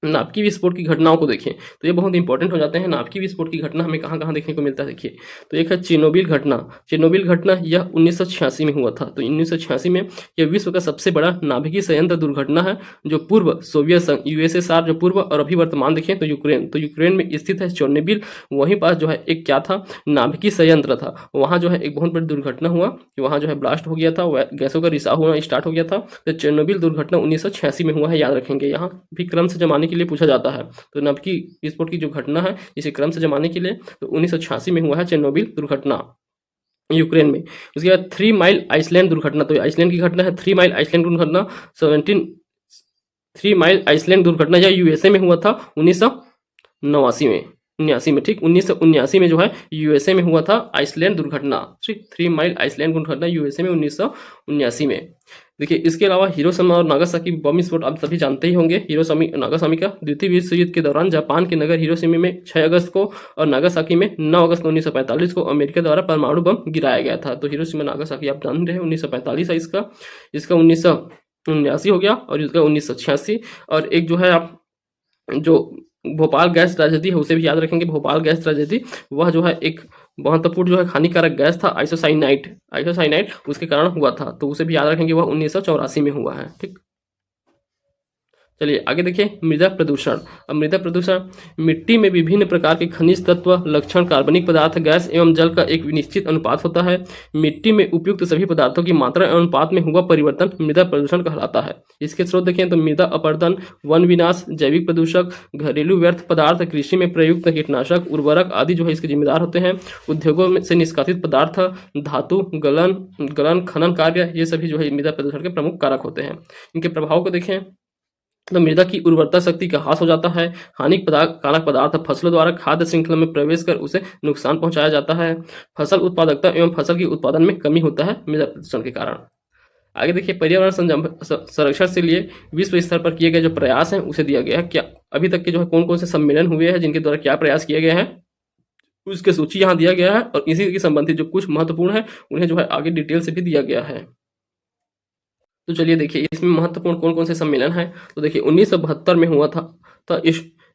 नाभिकीय विस्फोट की घटनाओं को देखें तो ये बहुत इंपॉर्टेंट हो जाते हैं। नाभिकीय विस्फोट की घटना हमें कहाँ कहाँ देखने को मिलता है, देखिए तो एक है चेरनोबिल घटना। चेरनोबिल घटना यह 1986 में हुआ था। तो 1986 में यह विश्व का सबसे बड़ा नाभिकीय संयंत्र दुर्घटना है, जो पूर्व सोवियत संघ यूएसएसआर, जो पूर्व और अभी वर्तमान देखें तो यूक्रेन, तो यूक्रेन में स्थित है चेरनोबिल। वहीं पास जो है एक क्या था, नाभिकीय संयंत्र था। वहाँ जो है एक बहुत बड़ी दुर्घटना हुआ कि वहाँ जो है ब्लास्ट हो गया था, गैसों का रिसाव होना स्टार्ट हो गया था। तो चेरनोबिल दुर्घटना 1986 में हुआ है, याद रखेंगे। यहाँ भी क्रम से जमाने के लिए पूछा जाता है। तो नाभिकीय विस्फोट की जो घटना है इसे क्रम से जमाने के लिए तो 1986 में हुआ है चेरनोबिल दुर्घटना यूक्रेन में। उसके बाद 3 माइल आइसलैंड दुर्घटना, तो आइसलैंड की घटना है। 3 माइल आइसलैंड दुर्घटना 3 माइल आइसलैंड दुर्घटना यह यूएसए में हुआ था 1989 में, 79 में, ठीक 1979 में जो है यूएसए में हुआ था आइसलैंड दुर्घटना। ठीक 3 माइल आइसलैंड दुर्घटना यूएसए में 1979 में। देखिए इसके अलावा हिरोशिमा और नागासाकी बम विस्फोट आप सभी जानते ही होंगे। हिरोशिमा नागासाकी का द्वितीय विश्व युद्ध के दौरान जापान के नगर हिरोशिमा में 6 अगस्त को और नागासाकी में 9 अगस्त 1945 को अमेरिका द्वारा परमाणु बम गिराया गया था। तो हिरोशिमा नागासाकी आप जान रहे हैं 1945 है इसका 1979 हो गया और इसका 1986। और एक जो है आप जो भोपाल गैस ट्रेजेडी है उसे भी याद रखेंगे। भोपाल गैस ट्रेजेडी वह जो है एक महत्वपूर्ण जो है हानिकारक गैस था आइसोसाइनाइट उसके कारण हुआ था, तो उसे भी याद रखेंगे। वह 1984 में हुआ है। ठीक चलिए आगे देखिए मृदा प्रदूषण। अब मृदा प्रदूषण मिट्टी में विभिन्न प्रकार के खनिज तत्व, लक्षण, कार्बनिक पदार्थ, गैस एवं जल का एक निश्चित अनुपात होता है। मिट्टी में उपयुक्त सभी पदार्थों की मात्रा एवं अनुपात में हुआ परिवर्तन मृदा प्रदूषण कहलाता है। इसके स्रोत देखें तो मृदा अपरदन, वन विनाश, जैविक प्रदूषक, घरेलू व्यर्थ पदार्थ, कृषि में प्रयुक्त कीटनाशक, उर्वरक आदि जो है इसके जिम्मेदार होते हैं। उद्योगों में से निष्कासित पदार्थ, धातु गलन खनन कार्य, ये सभी जो है मृदा प्रदूषण के प्रमुख कारक होते हैं। इनके प्रभाव को देखें तो मृदा की उर्वरता शक्ति का ह्रास हो जाता है। हानिकारक पदार्थ फसलों द्वारा खाद्य श्रृंखला में प्रवेश कर उसे नुकसान पहुंचाया जाता है। फसल उत्पादकता एवं फसल की उत्पादन में कमी होता है मृदा प्रदूषण के कारण। आगे देखिए पर्यावरण संरक्षण से लिए विश्व स्तर पर किए गए जो प्रयास हैं उसे दिया गया है। क्या अभी तक के जो है कौन कौन से सम्मेलन हुए हैं जिनके द्वारा क्या प्रयास किए गए हैं उसकी सूची यहाँ दिया गया है। और इसी के संबंधित जो कुछ महत्वपूर्ण है उन्हें जो है आगे डिटेल से भी दिया गया है। तो चलिए देखिए इसमें महत्वपूर्ण कौन कौन से सम्मेलन है। तो देखिए 1972 में हुआ था तो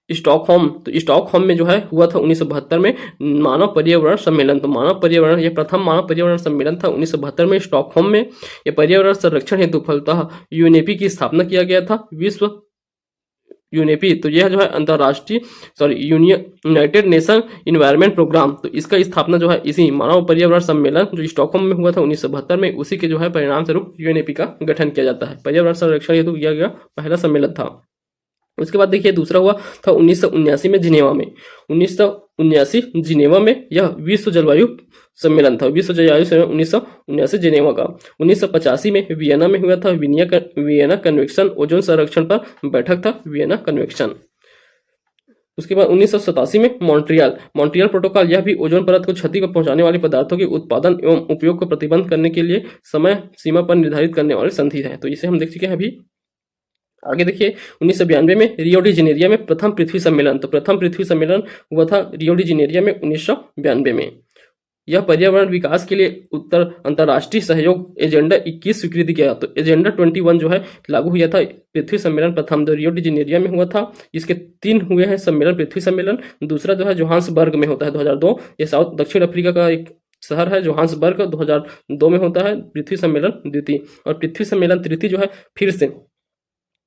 स्टॉकहोम, तो स्टॉकहोम में जो है हुआ था 1972 में मानव पर्यावरण सम्मेलन। तो मानव पर्यावरण ये प्रथम मानव पर्यावरण सम्मेलन था 1972 में स्टॉकहोम में। ये पर्यावरण संरक्षण हेतु फलतः यूनेपी की स्थापना किया गया था। विश्व यूनेपी तो यह जो है अंतरराष्ट्रीय यूनाइटेड नेशन इन्वायरमेंट प्रोग्राम, तो इसका स्थापना जो है इसी मानव पर्यावरण सम्मेलन जो स्टॉकहोम में हुआ था 1972 में, उसी के जो है परिणाम स्वरूप यूएनईपी का गठन किया जाता है। पर्यावरण संरक्षण हेतु किया गया पहला सम्मेलन था। उसके बाद देखिए दूसरा हुआ था 1979 में जिनेवा में। 1979 जिनेवा में यह विश्व जलवायु सम्मेलन था। विश्व जलवायु सम्मेलन 1979 जिनेवा का। 1985 में वियना में हुआ था वियना कन्वेंशन। ओजोन संरक्षण पर बैठक था वियना कन्वेंशन। उसके बाद 1987 में मॉन्ट्रियल प्रोटोकॉल, यह भी ओजोन परत को क्षति को पहुंचाने वाले पदार्थों के उत्पादन एवं उपयोग को प्रतिबंध करने के लिए समय सीमा पर निर्धारित करने वाले संधि है। तो इसे हम देख चुके हैं अभी। आगे देखिए 1992 में रियो डी जेनेरिया में प्रथम पृथ्वी सम्मेलन। तो प्रथम पृथ्वी सम्मेलन हुआ था रियो डी जेनेरिया में 1992 में। यह पर्यावरण विकास के लिए अंतर्राष्ट्रीय सहयोग एजेंडा 21 स्वीकृति किया। तो एजेंडा 21 जो है लागू हुआ था। पृथ्वी सम्मेलन प्रथम रियो डी जेनेरिया में हुआ था। इसके 3 हुए हैं सम्मेलन पृथ्वी सम्मेलन। दूसरा जो है जोहान्सबर्ग में होता है 2002। ये साउथ दक्षिण अफ्रीका का एक शहर है जोहान्सबर्ग, 2002 में होता है पृथ्वी सम्मेलन द्वितीय। और पृथ्वी सम्मेलन तृतीय जो है फिर से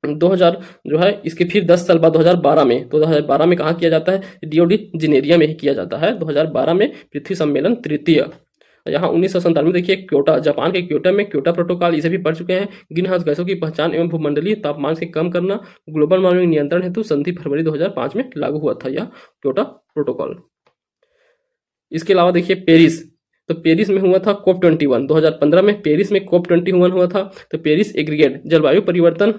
2000 जो है इसके फिर 10 साल बाद 2012 में, तो 2012 में कहाँ किया जाता है, रियो डी जेनेरिया में ही किया जाता है 2012 में पृथ्वी सम्मेलन तृतीय। यहाँ 1997 में देखिए क्योटा, जापान के क्योटा में क्योटा प्रोटोकॉल, इसे भी पढ़ चुके हैं। ग्रीन हाउस गैसों की पहचान एवं भूमंडलीय तापमान से कम करना, ग्लोबल वार्मिंग नियंत्रण हेतु संधि फरवरी 2005 में लागू हुआ था यह क्योटा प्रोटोकॉल। इसके अलावा देखिए पेरिस, तो पेरिस में हुआ था COP21 2015 में पेरिस में COP21 हुआ था। तो पेरिस एग्रीगेट जलवायु परिवर्तन,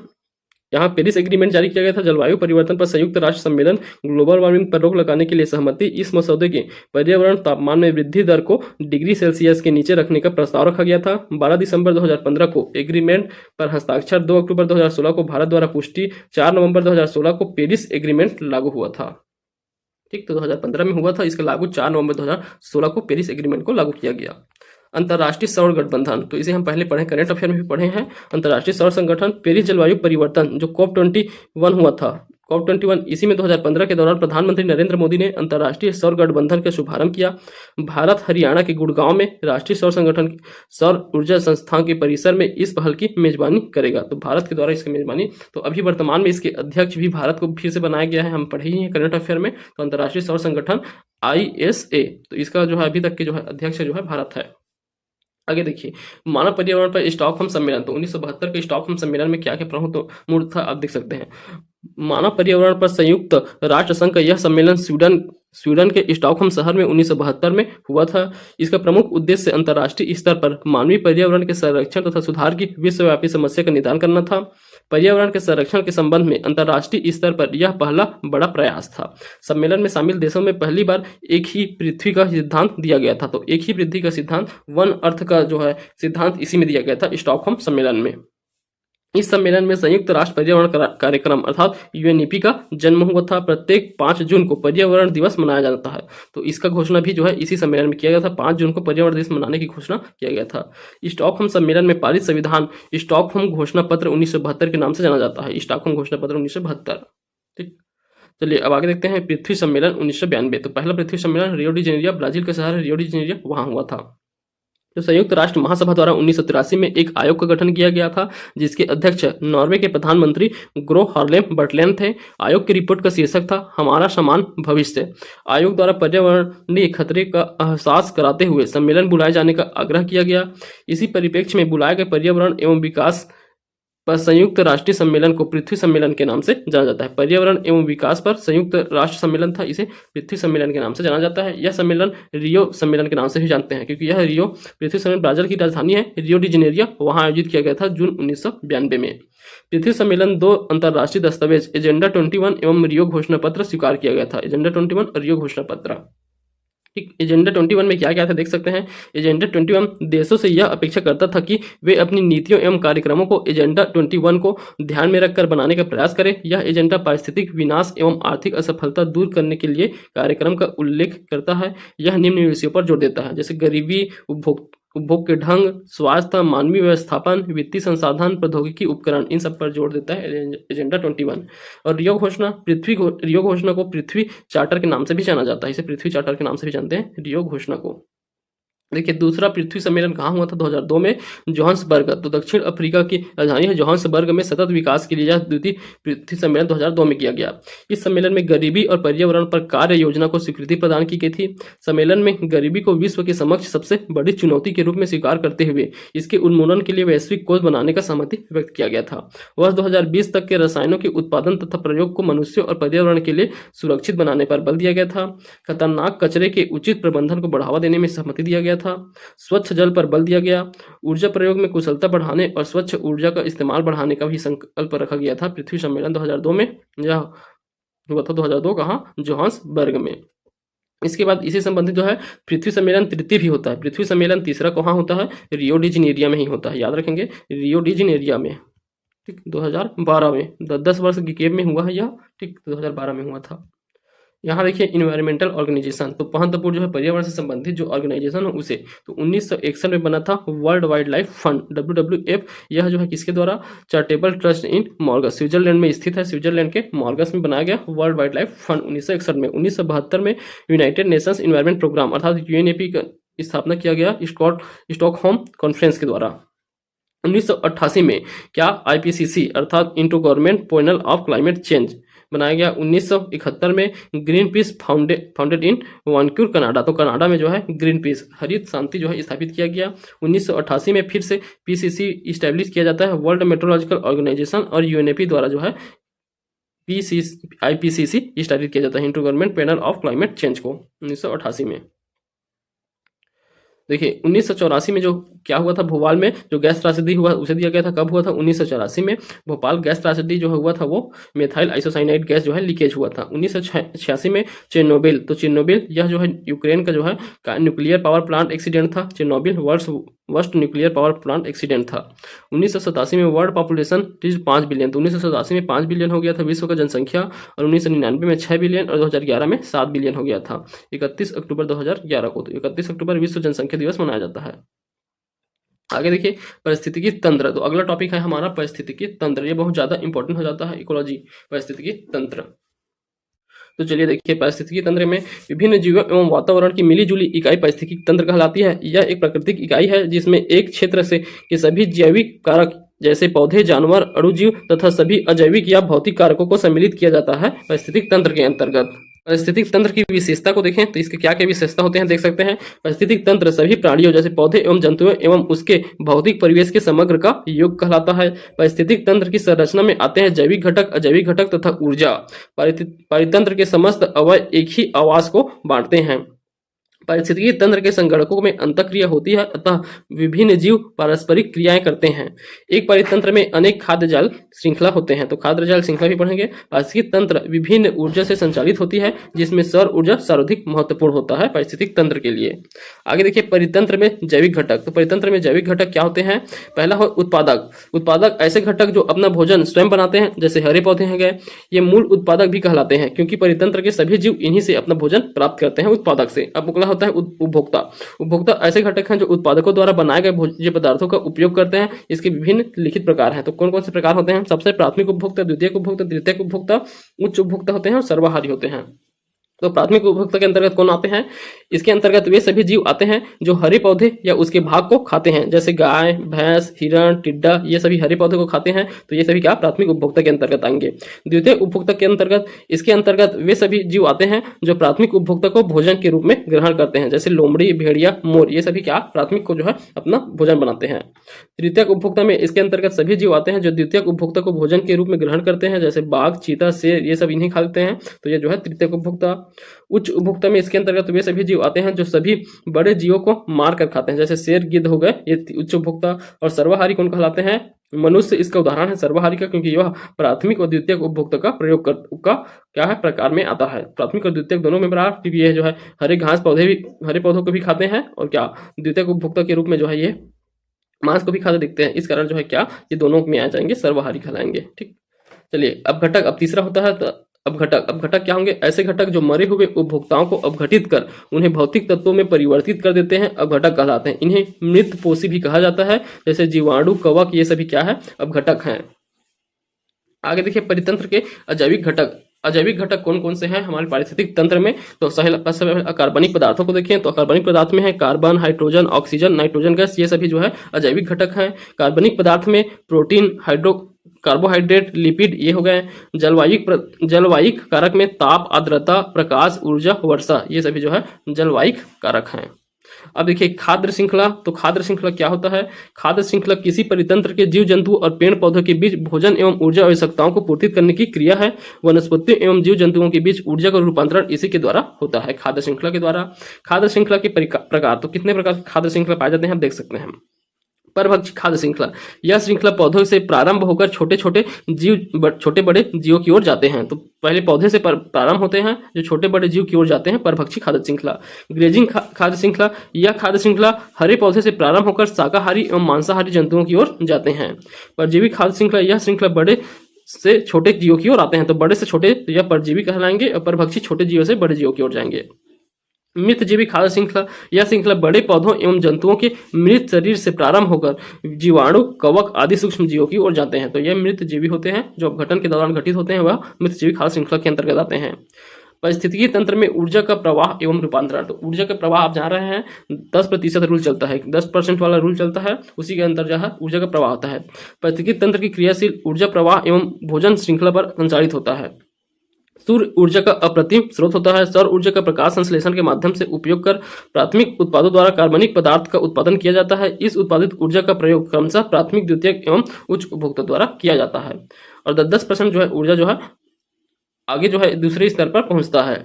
यहाँ पेरिस एग्रीमेंट जारी किया गया था। जलवायु परिवर्तन पर संयुक्त राष्ट्र सम्मेलन, ग्लोबल वार्मिंग पर रोक लगाने के लिए सहमति। इस मसौदे के पर्यावरण तापमान में वृद्धि दर को डिग्री सेल्सियस के नीचे रखने का प्रस्ताव रखा गया था। 12 दिसंबर 2015 को एग्रीमेंट पर हस्ताक्षर, 2 अक्टूबर 2016 को भारत द्वारा पुष्टि, 4 नवंबर 2016 को पेरिस एग्रीमेंट लागू हुआ था। ठीक, तो 2015 में हुआ था, इसका लागू 4 नवंबर 2016 को पेरिस एग्रीमेंट को लागू किया गया। अंतर्राष्ट्रीय सौर गठबंधन, तो इसे हम पहले पढ़े, करंट अफेयर में भी पढ़े हैं। अंतर्राष्ट्रीय सौर संगठन, पेरिस जलवायु परिवर्तन जो COP21 हुआ था, COP21 इसी में 2015 के दौरान प्रधानमंत्री नरेंद्र मोदी ने अंतर्राष्ट्रीय सौर गठबंधन का शुभारंभ किया। भारत हरियाणा के गुड़गांव में राष्ट्रीय सौर संगठन सौर ऊर्जा संस्थान के परिसर में इस पहल की मेजबानी करेगा। तो भारत के द्वारा इसकी मेजबानी, तो अभी वर्तमान में इसके अध्यक्ष भी भारत को फिर से बनाया गया है, हम पढ़े ही हैं करंट अफेयर में। तो अंतर्राष्ट्रीय सौर संगठन ISA, तो इसका जो है अभी तक के जो है अध्यक्ष जो है भारत है। आगे देखिए, मानव पर्यावरण पर स्टॉकहोम सम्मेलन। तो 1972 के स्टॉकहोम सम्मेलन में क्या क्या प्रमुख मुद्दा था आप देख सकते हैं। मानव पर्यावरण पर संयुक्त राष्ट्र संघ का यह सम्मेलन स्वीडन के स्टॉकहोम शहर में 1972 में हुआ था। इसका प्रमुख उद्देश्य अंतर्राष्ट्रीय स्तर पर मानवीय पर्यावरण के संरक्षण तथा सुधार की विश्वव्यापी समस्या का निदान करना था। पर्यावरण के संरक्षण के संबंध में अंतर्राष्ट्रीय स्तर पर यह पहला बड़ा प्रयास था। सम्मेलन में शामिल देशों में पहली बार एक ही पृथ्वी का सिद्धांत दिया गया था। तो एक ही पृथ्वी का सिद्धांत, वन अर्थ का जो है सिद्धांत इसी में दिया गया था, स्टॉकहोम सम्मेलन में। इस सम्मेलन में संयुक्त राष्ट्र पर्यावरण कार्यक्रम अर्थात UNEP का जन्म हुआ था। प्रत्येक 5 जून को पर्यावरण दिवस मनाया जाता है। तो इसका घोषणा भी जो है इसी सम्मेलन में किया गया था। 5 जून को पर्यावरण दिवस मनाने की घोषणा किया गया था। स्टॉकहोम सम्मेलन में पारित संविधान स्टॉकहोम घोषणा पत्र 1972 के नाम से जाना जाता है। स्टॉकहोम घोषणा पत्र 1972। ठीक, चलिए अब आगे देखते हैं पृथ्वी सम्मेलन 1992। तो पहला पृथ्वी सम्मेलन रियो डी जेनेरिया, ब्राजील का शहर रियो डी जेनेरिया, वहां हुआ था। तो संयुक्त राष्ट्र महासभा द्वारा 1983 में एक आयोग का गठन किया गया था, जिसके अध्यक्ष नॉर्वे के प्रधानमंत्री ग्रो हार्लेम बर्टलैंड थे। आयोग की रिपोर्ट का शीर्षक था हमारा समान भविष्य। आयोग द्वारा पर्यावरणीय खतरे का एहसास कराते हुए सम्मेलन बुलाए जाने का आग्रह किया गया। इसी परिप्रेक्ष्य में बुलाए गए पर्यावरण एवं विकास पर संयुक्त राष्ट्रीय सम्मेलन को पृथ्वी सम्मेलन के नाम से जाना जाता है। पर्यावरण एवं विकास पर संयुक्त राष्ट्र सम्मेलन था, इसे पृथ्वी सम्मेलन के नाम से जाना जाता है। यह सम्मेलन रियो सम्मेलन के नाम से भी जानते हैं, क्योंकि यह रियो पृथ्वी सम्मेलन ब्राजील की राजधानी है रियो डी जेनेरिया, वहां आयोजित किया गया था जून 1992 में। पृथ्वी सम्मेलन 2 अंतर्राष्ट्रीय दस्तावेज एजेंडा 21 एवं रियो घोषणा पत्र स्वीकार किया गया था। एजेंडा 21 और रियो घोषणा पत्र। ठीक, एजेंडा 21 में क्या क्या था देख सकते हैं। एजेंडा 21 देशों से यह अपेक्षा करता था कि वे अपनी नीतियों एवं कार्यक्रमों को एजेंडा 21 को ध्यान में रखकर बनाने का प्रयास करें। यह एजेंडा पारिस्थितिक विनाश एवं आर्थिक असफलता दूर करने के लिए कार्यक्रम का उल्लेख करता है। यह निम्न विषयों पर जोर देता है, जैसे गरीबी, उपभोग के ढंग, स्वास्थ्य, मानवीय व्यवस्थापन, वित्तीय संसाधन, प्रौद्योगिकी उपकरण, इन सब पर जोर देता है एजेंडा 21। और रियो घोषणा को पृथ्वी चार्टर के नाम से भी जाना जाता है। इसे पृथ्वी चार्टर के नाम से भी जानते हैं रियो घोषणा को। देखिए, दूसरा पृथ्वी सम्मेलन कहाँ हुआ था 2002 में, जोहान्सबर्ग। तो दक्षिण अफ्रीका की राजधानी है जोहान्सबर्ग में सतत विकास के लिए यह द्वितीय पृथ्वी सम्मेलन 2002 में किया गया। इस सम्मेलन में गरीबी और पर्यावरण पर कार्य योजना को स्वीकृति प्रदान की गई थी। सम्मेलन में गरीबी को विश्व के समक्ष सबसे बड़ी चुनौती के रूप में स्वीकार करते हुए इसके उन्मूलन के लिए वैश्विक कोष बनाने का सहमति व्यक्त किया गया था। वर्ष 2020 तक के रसायनों के उत्पादन तथा प्रयोग को मनुष्यों और पर्यावरण के लिए सुरक्षित बनाने पर बल दिया गया था। खतरनाक कचरे के उचित प्रबंधन को बढ़ावा देने में सहमति दिया गया था। स्वच्छ जल पर बल दिया गया। ऊर्जा प्रयोग में कुशलता बढ़ाने और स्वच्छ ऊर्जा का इस्तेमाल बढ़ाने का भी संकल्प रखा गया था। पृथ्वी सम्मेलन 2002 में यह हुआ था। 2002 कहाँ, जोहान्सबर्ग में। इसके बाद इसी संबंधित जो है पृथ्वी सम्मेलन तृतीय भी होता है। पृथ्वी सम्मेलन तीसरा कहाँ होता है, रियो डी जेनेरिया में ही होता है, याद रखेंगे, रियो डी जेनेरिया में। ठीक, 2012 में 10 वर्ष की गेप में हुआ है यह। ठीक, 2012 में हुआ था। यहाँ देखिए इन्वायरमेंटल ऑर्गेनाइजेशन, तो महत्वपूर्ण जो है पर्यावरण से संबंधित जो ऑर्गेनाइजेशन है उसे, तो 1961 में बना था world wild life fund, WWF। यह जो है किसके द्वारा, चैरिटेबल ट्रस्ट इन मॉर्गस, स्विट्जरलैंड में स्थित है। स्विट्जरलैंड के मॉर्गस में बनाया गया वर्ल्ड वाइल्ड लाइफ फंड 1961 में। 1972 में यूनाइटेड नेशंस इन्वायरमेंट प्रोग्राम अर्थात UNEP का स्थापना किया गया स्टॉकहोम कॉन्फ्रेंस के द्वारा। 1988 में क्या, IPCC अर्थात into government panel of climate change बनाया गया। 1971 में green peas founded in Vancouver, Canada. तो कनाडा में जो है ग्रीन पीस हरित शांति जो है स्थापित किया गया। 1988 में फिर से PCC इस्टेब्लिश किया जाता है, वर्ल्ड मेट्रोलॉजिकल ऑर्गेनाइजेशन, और UNEP द्वारा जो है IPCC स्थापित किया जाता है, inter government panel of climate change को 1988 में। देखिए 1984 में जो क्या हुआ था, भोपाल में जो गैस त्रासदी हुआ उसे दिया गया था। कब हुआ था, 1984 में भोपाल गैस त्रासदी जो हुआ था वो मेथाइल आइसोसाइनाइड गैस जो है लीकेज हुआ था। 1986 में चेरनोबिल, तो चेरनोबिल यह जो है यूक्रेन का जो है न्यूक्लियर पावर प्लांट एक्सीडेंट था। Chernobyl worst nuclear power plant accident था। 1987 में वर्ल्ड पॉपुलेशन रीच 5 बिलियन, तो 1987 में 5 बिलियन हो गया था विश्व का जनसंख्या, और 1999 में 6 बिलियन और 2011 में 7 बिलियन हो गया था। 31 अक्टूबर 2011 को, तो 31 अक्टूबर विश्व जनसंख्या दिवस मनाया जाता है। आगे देखिए पारिस्थितिकी तंत्र, तो अगला टॉपिक है हमारा पारिस्थितिकी तंत्र। ये बहुत ज्यादा इंपॉर्टेंट हो जाता है, इकोलॉजी पारिस्थितिकी तंत्र। तो चलिए देखिए पारिस्थितिकी तंत्र में विभिन्न जीवों एवं वातावरण की मिलीजुली इकाई पारिस्थितिकी तंत्र कहलाती है। यह एक प्राकृतिक इकाई है जिसमें एक क्षेत्र से के सभी जैविक कारक जैसे पौधे, जानवर, अणुजीव तथा सभी अजैविक या भौतिक कारकों को सम्मिलित किया जाता है पारिस्थितिक तंत्र के अंतर्गत। पारिस्थितिक तंत्र की विशेषता को देखें तो इसके क्या क्या विशेषता होते हैं, देख सकते हैं। पारिस्थितिक तंत्र सभी प्राणियों जैसे पौधे एवं जंतुओं एवं उसके भौतिक परिवेश के समग्र का योग कहलाता है। पारिस्थितिक तंत्र की संरचना में आते हैं जैविक घटक, अजैविक घटक तथा ऊर्जा। पारितंत्र के समस्त अवयव एक ही आवास को बांटते हैं। पारिस्थितिकी तंत्र के संगणकों में अंतःक्रिया होती है, अतः विभिन्न जीव पारस्परिक क्रियाएं करते हैं। एक परितंत्र में अनेक खाद्य जाल श्रृंखला होते हैं, तो खाद्य जाल श्रृंखला भी पढ़ेंगे। पारिस्थितिकी तंत्र विभिन्न ऊर्जा से संचालित होती है, जिसमें सौर ऊर्जा सर्वाधिक महत्वपूर्ण होता है पारिस्थितिक तंत्र के लिए। आगे देखिए परितंत्र में जैविक घटक, तो परितंत्र में जैविक घटक क्या होते हैं। पहला हो उत्पादक। उत्पादक ऐसे घटक जो अपना भोजन स्वयं बनाते हैं, जैसे हरे पौधे हैं गए, ये मूल उत्पादक भी कहलाते हैं, क्योंकि परितंत्र के सभी जीव इन्हीं से अपना भोजन प्राप्त करते हैं उत्पादक से। अब अगला होता है उपभोक्ता। उपभोक्ता ऐसे घटक हैं जो उत्पादकों द्वारा बनाए गए भोज्य पदार्थों का उपयोग करते हैं। इसके विभिन्न लिखित प्रकार हैं, तो कौन कौन से प्रकार होते हैं। सबसे प्राथमिक उपभोक्ता, द्वितीयक उपभोक्ता, तृतीयक उपभोक्ता, उच्च उपभोक्ता होते हैं और सर्वाहारी होते हैं। तो प्राथमिक उपभोक्ता के अंतर्गत कौन आते हैं, इसके अंतर्गत वे सभी जीव आते हैं जो हरे पौधे या उसके भाग को खाते हैं, जैसे गाय, भैंस, हिरण, टिड्डा, ये सभी हरे पौधे को खाते हैं, तो ये सभी क्या प्राथमिक उपभोक्ता के अंतर्गत आएंगे। द्वितीय उपभोक्ता के अंतर्गत, इसके अंतर्गत वे सभी जीव आते हैं जो प्राथमिक उपभोक्ता को भोजन के रूप में ग्रहण करते हैं, जैसे लोमड़ी, भेड़िया, मोर, ये सभी क्या प्राथमिक को जो है अपना भोजन बनाते हैं। तृतीयक उपभोक्ता में इसके अंतर्गत सभी जीव आते हैं जो द्वितीयक उपभोक्ता को भोजन के रूप में ग्रहण करते हैं, जैसे बाघ, चीता, शेर, ये सब इन्हीं खाते हैं, तो ये जो है तृतीयक उपभोक्ता। उच्च उपभोक्ता में इसके अंतर्गत वे सभी जीव आते हैं जो सभी बड़े जीवों को मार कर खाते हैं, जैसे शेर, गिद्ध हो गए, ये उच्च उपभोक्ता। और सर्वाहारी कौन कहलाते हैं, मनुष्य इसका उदाहरण है सर्वाहारी का, क्योंकि यह प्राथमिक और द्वितीयक उपभोक्ता का प्रयोग का क्या है प्रकार में आता है। प्राथमिक और द्वितीयक दोनों में बराबर, क्योंकि यह जो है हरे घास पौधे भी, हरे पौधों को भी खाते हैं, और क्या द्वितीयक उपभोक्ता के रूप में जो है ये मांस को भी खाते दिखते हैं, इस कारण जो है क्या ये दोनों में आ जाएंगे, सर्वाहारी कहलाएंगे। ठीक, चलिए अब घटक, अब तीसरा होता है तो अब घटक क्या होंगे, ऐसे घटक जो मरे हुए उपभोक्ताओं को अपघटित कर उन्हें भौतिक तत्वों में परिवर्तित कर देते हैं, अपघटक कहलाते हैं। इन्हें मृत पोषी भी कहा जाता है, जैसे जीवाणु, कवक, ये सभी क्या है अपघटक हैं। आगे देखिए परितंत्र के अजैविक घटक। अजैविक घटक कौन कौन से हैं हमारे पारिस्थितिक तंत्र में, तो कार्बनिक पदार्थों को देखें तो कार्बनिक पदार्थ में है carbon, hydrogen, oxygen, nitrogen gas, ये सभी जो है अजैविक घटक हैं। कार्बनिक पदार्थ में प्रोटीन, कार्बोहाइड्रेट, लिपिड, ये हो गए। जलवायिक कारक में ताप, आर्द्रता, प्रकाश, ऊर्जा, वर्षा, ये सभी जो है जलवायिक कारक हैं। अब देखिए खाद्य श्रृंखला, तो खाद्य श्रृंखला क्या होता है। खाद्य श्रृंखला किसी परितंत्र के जीव जंतु और पेड़ पौधों के बीच भोजन एवं ऊर्जा आवश्यकताओं को पूर्ति करने की क्रिया है। वनस्पतियों एवं जीव जंतुओं के बीच ऊर्जा का रूपांतरण इसी के द्वारा होता है, खाद्य श्रृंखला के द्वारा। खाद्य श्रृंखला के प्रकार, तो कितने प्रकार की खाद्य श्रृंखला पाए जाते हैं आप देख सकते हैं। परभक्षी खाद्य श्रृंखला, यह श्रृंखला पौधों से प्रारंभ होकर छोटे बड़े जीवों की ओर जाते हैं। तो पहले पौधे से प्रारंभ होते हैं जो छोटे बड़े जीव की ओर जाते हैं, परभक्षी खाद्य श्रृंखला। ग्रेजिंग खाद्य श्रृंखला, यह खाद्य श्रृंखला हरे पौधे से प्रारंभ होकर शाकाहारी एवं मांसाहारी जंतुओं की ओर जाते हैं। परजीवी खाद्य श्रृंखला, यह श्रृंखला बड़े से छोटे जीवों की ओर आते हैं, तो बड़े से छोटे तो यह परजीवी कहलाएंगे, और परभक्षी छोटे जीवों से बड़े जीवों की ओर जाएंगे। मृतजीवी खाद्य श्रृंखला, यह श्रृंखला बड़े पौधों एवं जंतुओं के मृत शरीर से प्रारंभ होकर जीवाणु, कवक आदि सूक्ष्म जीवों की ओर जाते हैं, तो यह मृतजीवी होते हैं जो अपघटन के दौरान घटित होते हैं, वह मृतजीवी खाद्य श्रृंखला के अंतर्गत आते हैं। पारिस्थितिकी तंत्र में ऊर्जा का प्रवाह एवं रूपांतरण, तो ऊर्जा का प्रवाह आप जान रहे हैं 10% रूल चलता है, 10% वाला रूल चलता है, उसी के अंतर जो है ऊर्जा का प्रवाह होता है। पारिस्थितिकी तंत्र की क्रियाशील ऊर्जा प्रवाह एवं भोजन श्रृंखला पर संचालित होता है। सूर्य ऊर्जा का अप्रतिम स्रोत होता है। सौर ऊर्जा का प्रकाश संश्लेषण के माध्यम से उपयोग कर प्राथमिक उत्पादों द्वारा कार्बनिक पदार्थ का उत्पादन किया जाता है। इस उत्पादित ऊर्जा का प्रयोग क्रमशः प्राथमिक, द्वितीयक एवं उच्च उपभोक्ता द्वारा किया जाता है। और 10% जो है ऊर्जा जो है आगे जो है दूसरे स्तर पर पहुंचता है।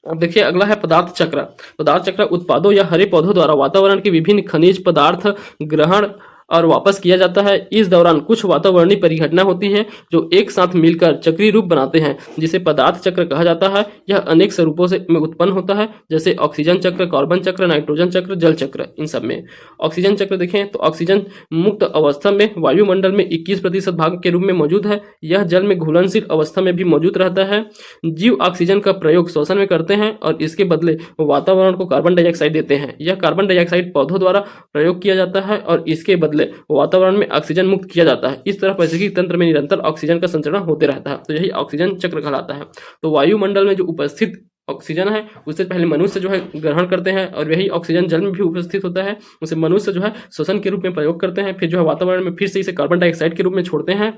अब देखिए अगला है पदार्थ चक्र। पदार्थ चक्र उत्पादों या हरे पौधों द्वारा वातावरण के विभिन्न खनिज पदार्थ ग्रहण और वापस किया जाता है। इस दौरान कुछ वातावरणीय परिघटना होती है जो एक साथ मिलकर चक्रीय रूप बनाते हैं, जिसे पदार्थ चक्र कहा जाता है। यह अनेक स्वरूपों से में उत्पन्न होता है, जैसे ऑक्सीजन चक्र, कार्बन चक्र, नाइट्रोजन चक्र, जल चक्र। इन सब में ऑक्सीजन चक्र देखें तो ऑक्सीजन मुक्त अवस्था में वायुमंडल में 21% भाग के रूप में मौजूद है। यह जल में घुलनशील अवस्था में भी मौजूद रहता है। जीव ऑक्सीजन का प्रयोग श्वसन में करते हैं और इसके बदले वातावरण को कार्बन डाइऑक्साइड देते हैं। यह कार्बन डाइऑक्साइड पौधों द्वारा प्रयोग किया जाता है और इसके बदले वातावरण में ऑक्सीजन मुक्त किया जाता है। इस तरह पारिस्थितिकी तंत्र में निरंतर ऑक्सीजन का संचरण होते रहता है, तो यही ऑक्सीजन चक्र कहलाता है। तो वायुमंडल में जो उपस्थित ऑक्सीजन है उससे पहले मनुष्य जो है ग्रहण करते हैं और यही ऑक्सीजन जल में भी उपस्थित होता है, उसे मनुष्य जो है श्वसन के रूप में प्रयोग करते हैं। फिर जो है वातावरण में फिर से इसे कार्बन डाइऑक्साइड के रूप में छोड़ते हैं।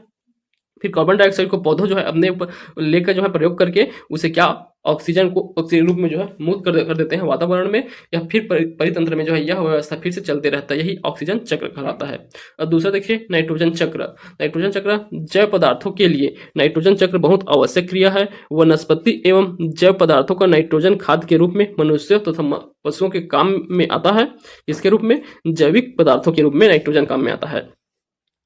फिर कार्बन डाइऑक्साइड को पौधों जो है अपने ऊपर लेकर जो है प्रयोग करके उसे क्या ऑक्सीजन को ऑक्सीजन रूप में जो है मुक्त कर देते हैं वातावरण में, या फिर परितंत्र में जो है यह व्यवस्था फिर से चलते रहता है। यही ऑक्सीजन चक्र कहलाता है। और दूसरा देखिए नाइट्रोजन चक्र। नाइट्रोजन चक्र जैव पदार्थों के लिए नाइट्रोजन चक्र बहुत आवश्यक क्रिया है। वनस्पति एवं जैव पदार्थों का नाइट्रोजन खाद्य के रूप में मनुष्य तथा पशुओं के काम में आता है। इसके रूप में जैविक पदार्थों के रूप में नाइट्रोजन काम में आता है।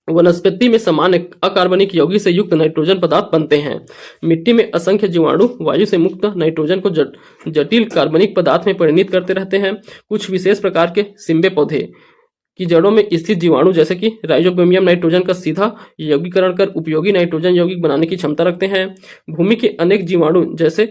वनस्पति में सामान्य अकार्बनिक यौगिक से युक्त नाइट्रोजन पदार्थ बनते हैं। मिट्टी में असंख्य जीवाणु वायु से मुक्त नाइट्रोजन को जटिल कार्बनिक पदार्थ में परिणित करते रहते हैं। कुछ विशेष प्रकार के सिम्बे पौधे की जड़ों में स्थित जीवाणु जैसे कि राइजोबियम नाइट्रोजन का सीधा यौगीकरण कर उपयोगी नाइट्रोजन यौगिक बनाने की क्षमता रखते हैं। भूमि के अनेक जीवाणु जैसे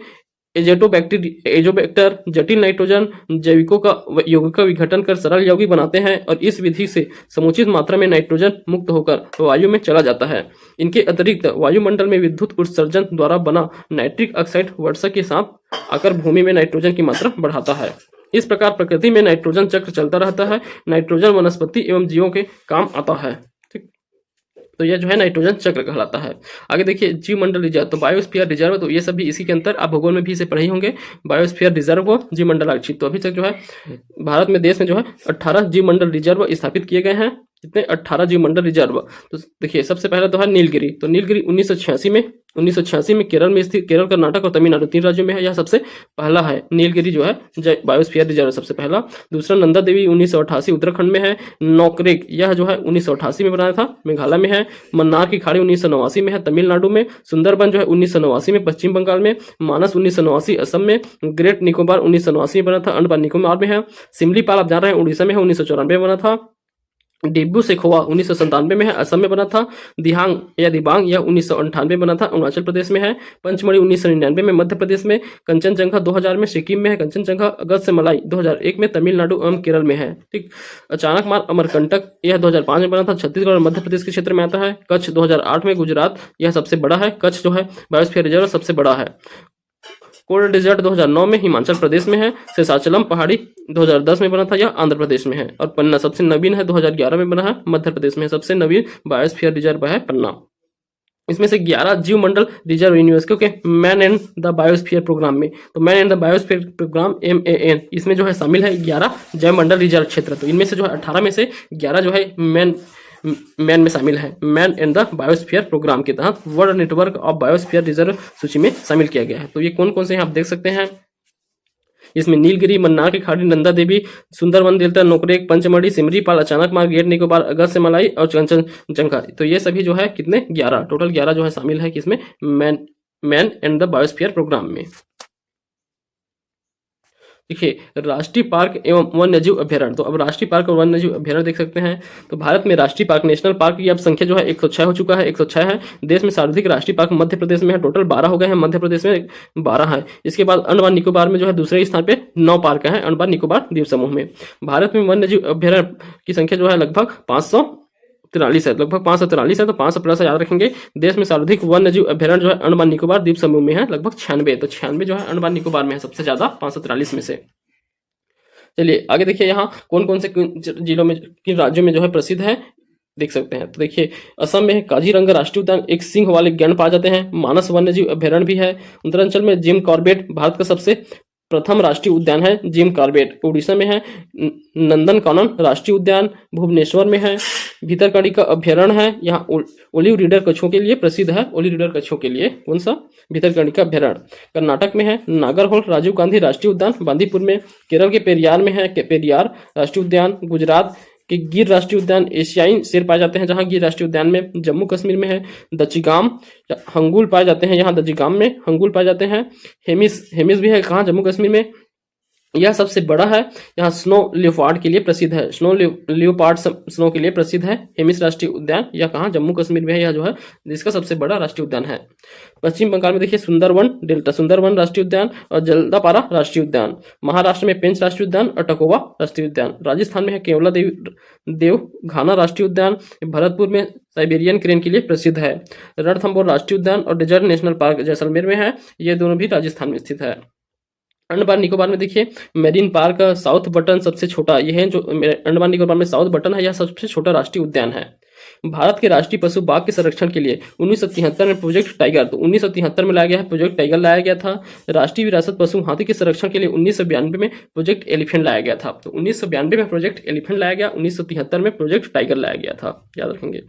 एजोबैक्टर जटिल नाइट्रोजन जैविकों का यौगिक का विघटन कर सरल यौगिक बनाते हैं और इस विधि से समुचित मात्रा में नाइट्रोजन मुक्त होकर वायु में चला जाता है। इनके अतिरिक्त वायुमंडल में विद्युत उत्सर्जन द्वारा बना नाइट्रिक ऑक्साइड वर्षा के साथ आकर भूमि में नाइट्रोजन की मात्रा बढ़ाता है। इस प्रकार प्रकृति में नाइट्रोजन चक्र चलता रहता है। नाइट्रोजन वनस्पति एवं जीवों के काम आता है। तो यह जो है नाइट्रोजन चक्र कहलाता है। आगे देखिए जीवमंडल रिजर्व, तो बायोस्फीयर रिजर्व, तो ये सब भी इसी के अंतर, आप भूगोल में भी इसे पढ़े ही होंगे। बायोस्फीयर रिजर्व व जीवमंडल आरक्षित, तो अभी तक जो है भारत में देश में जो है 18 जीवमंडल रिजर्व स्थापित किए गए हैं। कितने? 18 जीवमंडल रिजर्व। तो देखिए सबसे पहले तो है नीलगिरी, तो नीलगिरी 1986 में केरल में स्थित, केरल, कर्नाटक और तमिलनाडु 3 राज्यों में है। यह सबसे पहला है नीलगिरी जो है बायोस्फीयर रिजर्व सबसे पहला। दूसरा नंदा देवी 1988 उत्तराखंड में है। नोकरेक यह जो है 1988 में बनाया था, मेघालय में है। मन्नार की खाड़ी 1989 में है तमिलनाडु में। सुंदरबन जो है 1989 में पश्चिम बंगाल में। मानस 1989 असम में। ग्रेट निकोबार 1989 में बना था, अंडमान निकोबार में है। सिमलीपाल आप जान रहे हैं उड़ीसा में है, 1994 में बना था। डिब्रू सेखोवा 1997 में है, असम में बना था। दिहांग या दिबांग यह 1998 में बना था, अरुणाचल प्रदेश में है। पंचमढ़ी 1999 में मध्य प्रदेश में। कंचनजंगा 2000 में सिक्किम में है। कंचनजंगा अगस्त से मलाई 2001 में तमिलनाडु एवं केरल में है। ठीक। अचानक मार अमरकंटक यह 2005 में बना था, छत्तीसगढ़ और मध्य प्रदेश के क्षेत्र में आता है। कच्छ 2008 में, गुजरात यह सबसे बड़ा है। कच्छ जो है बायोस्फीयर रिजर्व सबसे बड़ा है। कोल्ड डिजर्ट 2009 में हिमाचल प्रदेश में है। शेषाचलम पहाड़ी 2010 में बना था, यह आंध्र प्रदेश में है। और पन्ना सबसे नवीन है, 2011 में बना है, मध्य प्रदेश में। सबसे नवीन बायोस्फीयर रिजर्व है पन्ना। इसमें से 11 जीवमंडल रिजर्व यूनेस्को के man and the biosphere programme में, तो man and the biosphere programme MAN इसमें जो है शामिल है 11 जैवमंडल रिजर्व क्षेत्र। तो इनमें से जो है 18 में से 11 जो है मैन में शामिल है। Man and the biosphere programme के तहत world network of biosphere reserve सूची में शामिल किया गया है। तो ये कौन कौन से हैं आप देख सकते हैं। इसमें नीलगिरी, मन्नार की खाड़ी, नंदा देवी, सुंदरबन डेल्टा, नोकरेक, पंचमढ़ी, सिमरीपाल, अचानक मार, ग्रेट निकोबार, अगस्त से मलाई और कंचनजंगा। तो ये सभी जो है कितने? 11, टोटल 11 जो है शामिल है किसमें? Man and the biosphere programme में। देखिए राष्ट्रीय पार्क एवं वन्यजीव अभ्यारण्य, तो अब राष्ट्रीय पार्क और वन्यजीव अभ्यारण्य देख सकते हैं। तो भारत में राष्ट्रीय पार्क, नेशनल पार्क की अब संख्या जो है 106 हो चुका है, 106 है। देश में सर्वाधिक राष्ट्रीय पार्क मध्य प्रदेश में है, टोटल 12 हो गए हैं, मध्य प्रदेश में 12 है। इसके बाद अंडमान निकोबार में जो है दूसरे स्थान पे 9 पार्क है, अंडमान निकोबार द्वीप समूह में। भारत में वन्यजीव अभ्यारण्य की संख्या जो है लगभग 543 है, लगभग 543 है। तो 500+ याद रखेंगे। देश में सर्वाधिक वन्यजीव अभ्यारण्य जो है अंडमान निकोबार द्वीप समूह में है, लगभग 96। तो 96 जो है अंडमान निकोबार में है सबसे ज्यादा, 543 में से। चलिए आगे देखिए यहाँ कौन कौन से जिलों में, किन राज्यों में जो है प्रसिद्ध है देख सकते हैं। तो देखिए असम में काजीरंगा राष्ट्रीय उद्यान, एक सिंह वाले गैंड पाए जाते हैं। मानस वन्यजीव अभ्यारण्य भी है। उत्तरांचल में जिम कॉर्बेट भारत का सबसे प्रथम राष्ट्रीय उद्यान है, जिम कॉर्बेट। उड़ीसा में है नंदनकानन राष्ट्रीय उद्यान, भुवनेश्वर में है। भीतरकनिका अभ्यारण्य है, यहाँ ओलिव रीडर कछुओं के लिए प्रसिद्ध है। ओलिव रीडर कछुओं के लिए कौन सा? भीतरकनिका अभ्यारण्य। कर्नाटक में है नागरहोल राजीव गांधी राष्ट्रीय उद्यान, बांदीपुर में। केरल के पेरियार में है पेरियार राष्ट्रीय उद्यान। गुजरात कि गिर राष्ट्रीय उद्यान एशियाई शेर पाए जाते हैं, जहाँ गिर राष्ट्रीय उद्यान में जम्मू कश्मीर में है। दचिगाम हंगुल पाए जाते हैं, यहाँ दचिगाम में हंगुल पाए जाते हैं। हेमिस हेमिस भी है कहाँ, जम्मू कश्मीर में। यह सबसे बड़ा है, यहाँ स्नो लियोपार्ड के लिए प्रसिद्ध है, स्नो लियोपार्ड स्नो के लिए प्रसिद्ध है। हेमिस राष्ट्रीय उद्यान यह कहाँ, जम्मू कश्मीर में है, यह जो है जिसका सबसे बड़ा राष्ट्रीय उद्यान है। पश्चिम बंगाल में देखिए सुंदरवन डेल्टा सुंदरवन राष्ट्रीय उद्यान और जल्दापारा राष्ट्रीय उद्यान। महाराष्ट्र में पेंच राष्ट्रीय उद्यान और टकोवा राष्ट्रीय उद्यान। राजस्थान में है केवला देवघाना राष्ट्रीय उद्यान। भरतपुर में साइबेरियन क्रेन के लिए प्रसिद्ध है। रणथंभौर राष्ट्रीय उद्यान और डेजर्ट नेशनल पार्क जैसलमेर में है, ये दोनों भी राजस्थान में स्थित है। अंडमान निकोबार में देखिए मेरीन पार्क साउथ बटन सबसे छोटा, यह है जो अंडमान निकोबार में साउथ बटन है, यह सबसे छोटा राष्ट्रीय उद्यान है। भारत के राष्ट्रीय पशु बाघ के संरक्षण के लिए 1973 में प्रोजेक्ट टाइगर, तो 1973 में लाया गया है, प्रोजेक्ट टाइगर लाया गया था। राष्ट्रीय विरासत पशु हाथी के संरक्षण के लिए 1992 में प्रोजेक्ट एलिफेंट लाया गया था। तो 1992 में प्रोजेक्ट एलिफेंट लाया गया, 1973 में प्रोजेक्ट टाइगर लाया गया था, याद रखेंगे।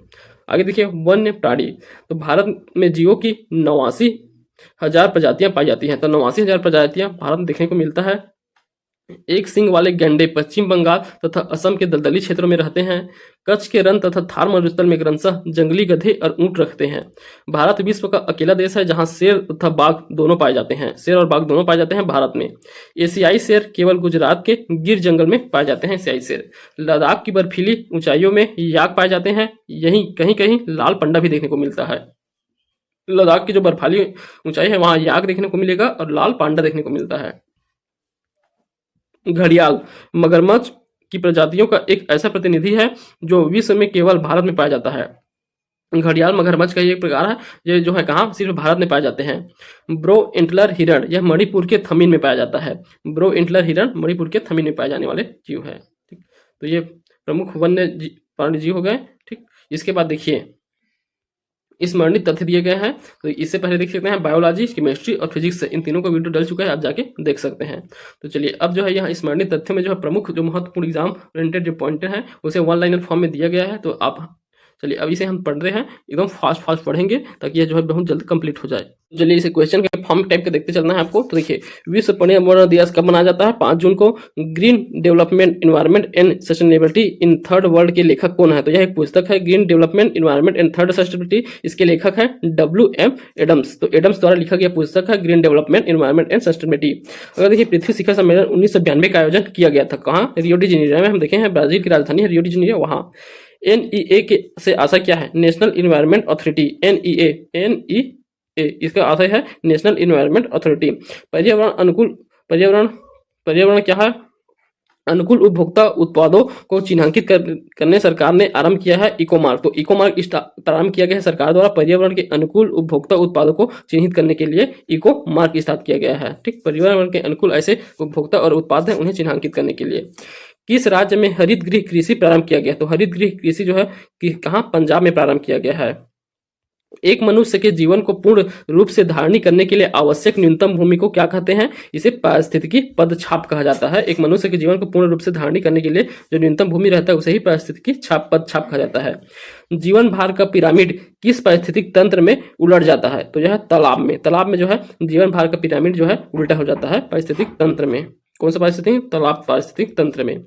आगे देखिए वन्य प्राणी, तो भारत में जियो की 89,000 प्रजातियां पाई जाती हैं। तो 89,000 प्रजातियां भारत में देखने को मिलता है। एक सींग वाले गैंडे पश्चिम बंगाल तथा असम के दलदली क्षेत्रों में रहते हैं। कच्छ के रण तथा थार मरुस्थल में क्रमशः जंगली गधे और ऊंट रखते हैं। भारत विश्व का अकेला देश है जहां शेर तथा बाघ दोनों पाए जाते हैं, शेर और बाघ दोनों पाए जाते हैं भारत में। एशियाई शेर केवल गुजरात के गिर जंगल में पाए जाते हैं एशियाई शेर। लद्दाख की बर्फीली ऊंचाइयों में याक पाए जाते हैं, यहीं कहीं कहीं लाल पंडा भी देखने को मिलता है। लद्दाख की जो बर्फाली ऊंचाई है वहां याक देखने को मिलेगा और लाल पांडा देखने को मिलता है। घड़ियाल मगरमच्छ की प्रजातियों का एक ऐसा प्रतिनिधि है जो विश्व में केवल भारत में पाया जाता है। घड़ियाल मगरमच्छ का एक प्रकार है, ये जो है कहाँ, सिर्फ भारत में पाए जाते हैं। ब्रो एंटलर हिरण, यह मणिपुर के थमीन में पाया जाता है। ब्रो एंटलर हिरण मणिपुर के थमीन में पाए जाने वाले जीव है। ठीक, तो ये प्रमुख वन्य प्राणी जीव हो गए। ठीक, इसके बाद देखिए स्मरणित तथ्य दिए गए हैं, तो इससे पहले देख सकते हैं बायोलॉजी, केमिस्ट्री और फिजिक्स, इन तीनों का वीडियो डल चुका है, आप जाके देख सकते हैं। तो चलिए अब जो है यहाँ स्मरणित तथ्य में जो है प्रमुख जो महत्वपूर्ण एग्जाम ओरिएंटेड जो पॉइंटर है उसे वन लाइनर फॉर्म में दिया गया है। तो आप चलिए अब इसे हम पढ़ रहे हैं, एकदम फास्ट पढ़ेंगे ताकि यह जो है बहुत जल्द कंप्लीट हो जाए। चलिए इसे क्वेश्चन के फॉर्म टाइप के देखते चलना है आपको। तो देखिए विश्व पर्यावरण दिवस कब मनाया जाता है, 5 जून को। Green development environment and sustainability in third world के लेखक कौन है, तो यह एक पुस्तक है green development environment and third sustainability, इसके लेखक है WM एडम्स। तो एडम्स द्वारा लिखा गया पुस्तक है green development environment and sustainability. अगर देखिए पृथ्वी शिखर सम्मेलन 1992 का आयोजन किया गया था, कहाँ, रियो डी जेनेरो में। हम देखे हैं ब्राजील की राजधानी है रियो डी जेनेरो, वहाँ। NEA के से आशा क्या है, नेशनल इन्वायरमेंट अथॉरिटी। NEA इसका आशय है नेशनल इन्वायरमेंट अथॉरिटी। पर्यावरण क्या है, अनुकूल उपभोक्ता उत्पादों को चिन्हांकित करने सरकार ने आरंभ किया है इको मार्क। तो इको मार्क प्रारंभ किया गया है सरकार द्वारा, पर्यावरण के अनुकूल उपभोक्ता उत्पादों को चिन्हित करने के लिए इको मार्क स्टार्ट किया गया है। ठीक, पर्यावरण के अनुकूल ऐसे उपभोक्ता और उत्पाद हैं उन्हें चिन्हांकित करने के लिए। किस राज्य में हरित गृह कृषि प्रारंभ किया गया, तो हरित गृह कृषि जो है कहाँ, पंजाब में प्रारंभ किया गया है। एक मनुष्य के जीवन को पूर्ण रूप से धारणी करने के लिए आवश्यक न्यूनतम भूमि को क्या कहते हैं, इसे पारिस्थितिकी पदछाप कहा जाता है। एक मनुष्य के जीवन को पूर्ण रूप से धारणी करने के लिए जो न्यूनतम भूमि रहता है उसे ही पारिस्थितिकी पदछाप कहा जाता है। जीवन भार का पिरामिड किस पारिस्थितिक तंत्र में उलट जाता है, तो यह तालाब में। तालाब में जो है जीवन भार का पिरामिड जो है उल्टा हो जाता है पारिस्थितिक तंत्र में। कौन सा पारिस्थितिक, तालाब पारिस्थितिक तंत्र में।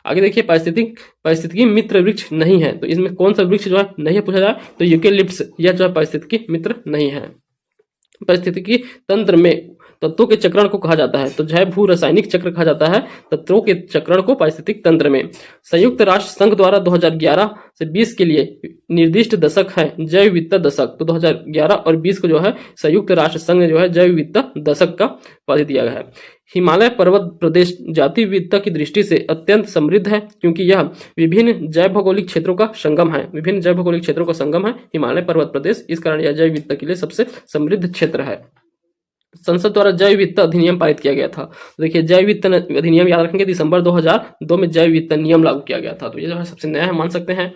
आगे देखिए पारिस्थितिकी मित्र वृक्ष नहीं है, तो इसमें कौन सा वृक्ष जो है नहीं है पूछा जाए, तो यूकेलिप्टस, यह जो है पारिस्थितिकी मित्र नहीं है। पारिस्थितिकी तंत्र में तत्वों के चक्रण को कहा जाता है, तो जैव भू रासायनिक चक्र कहा जाता है तत्वों के चक्रण को पारिस्थितिक तंत्र में। संयुक्त राष्ट्र संघ द्वारा 2011 से 20 के लिए निर्दिष्ट दशक है जैव विविधता दशक। तो 2011 और 20 को जो है संयुक्त राष्ट्र संघ ने जो है जैव विविधता दशक का उपाधि दिया गया है। हिमालय पर्वत प्रदेश जाति विविधता की दृष्टि से अत्यंत समृद्ध है क्योंकि यह विभिन्न जैव भौगोलिक क्षेत्रों का संगम है। विभिन्न जैव भौगोलिक क्षेत्रों का संगम है हिमालय पर्वत प्रदेश, इस कारण यह जैव विविधता के लिए सबसे समृद्ध क्षेत्र है। संसद द्वारा जैव विविधता अधिनियम पारित किया गया था। देखिए जैव विविधता अधिनियम याद रखेंगे, दिसंबर 2002 में जैव विविधता नियम लागू किया गया था, तो ये जो है सबसे नया है, मान सकते हैं।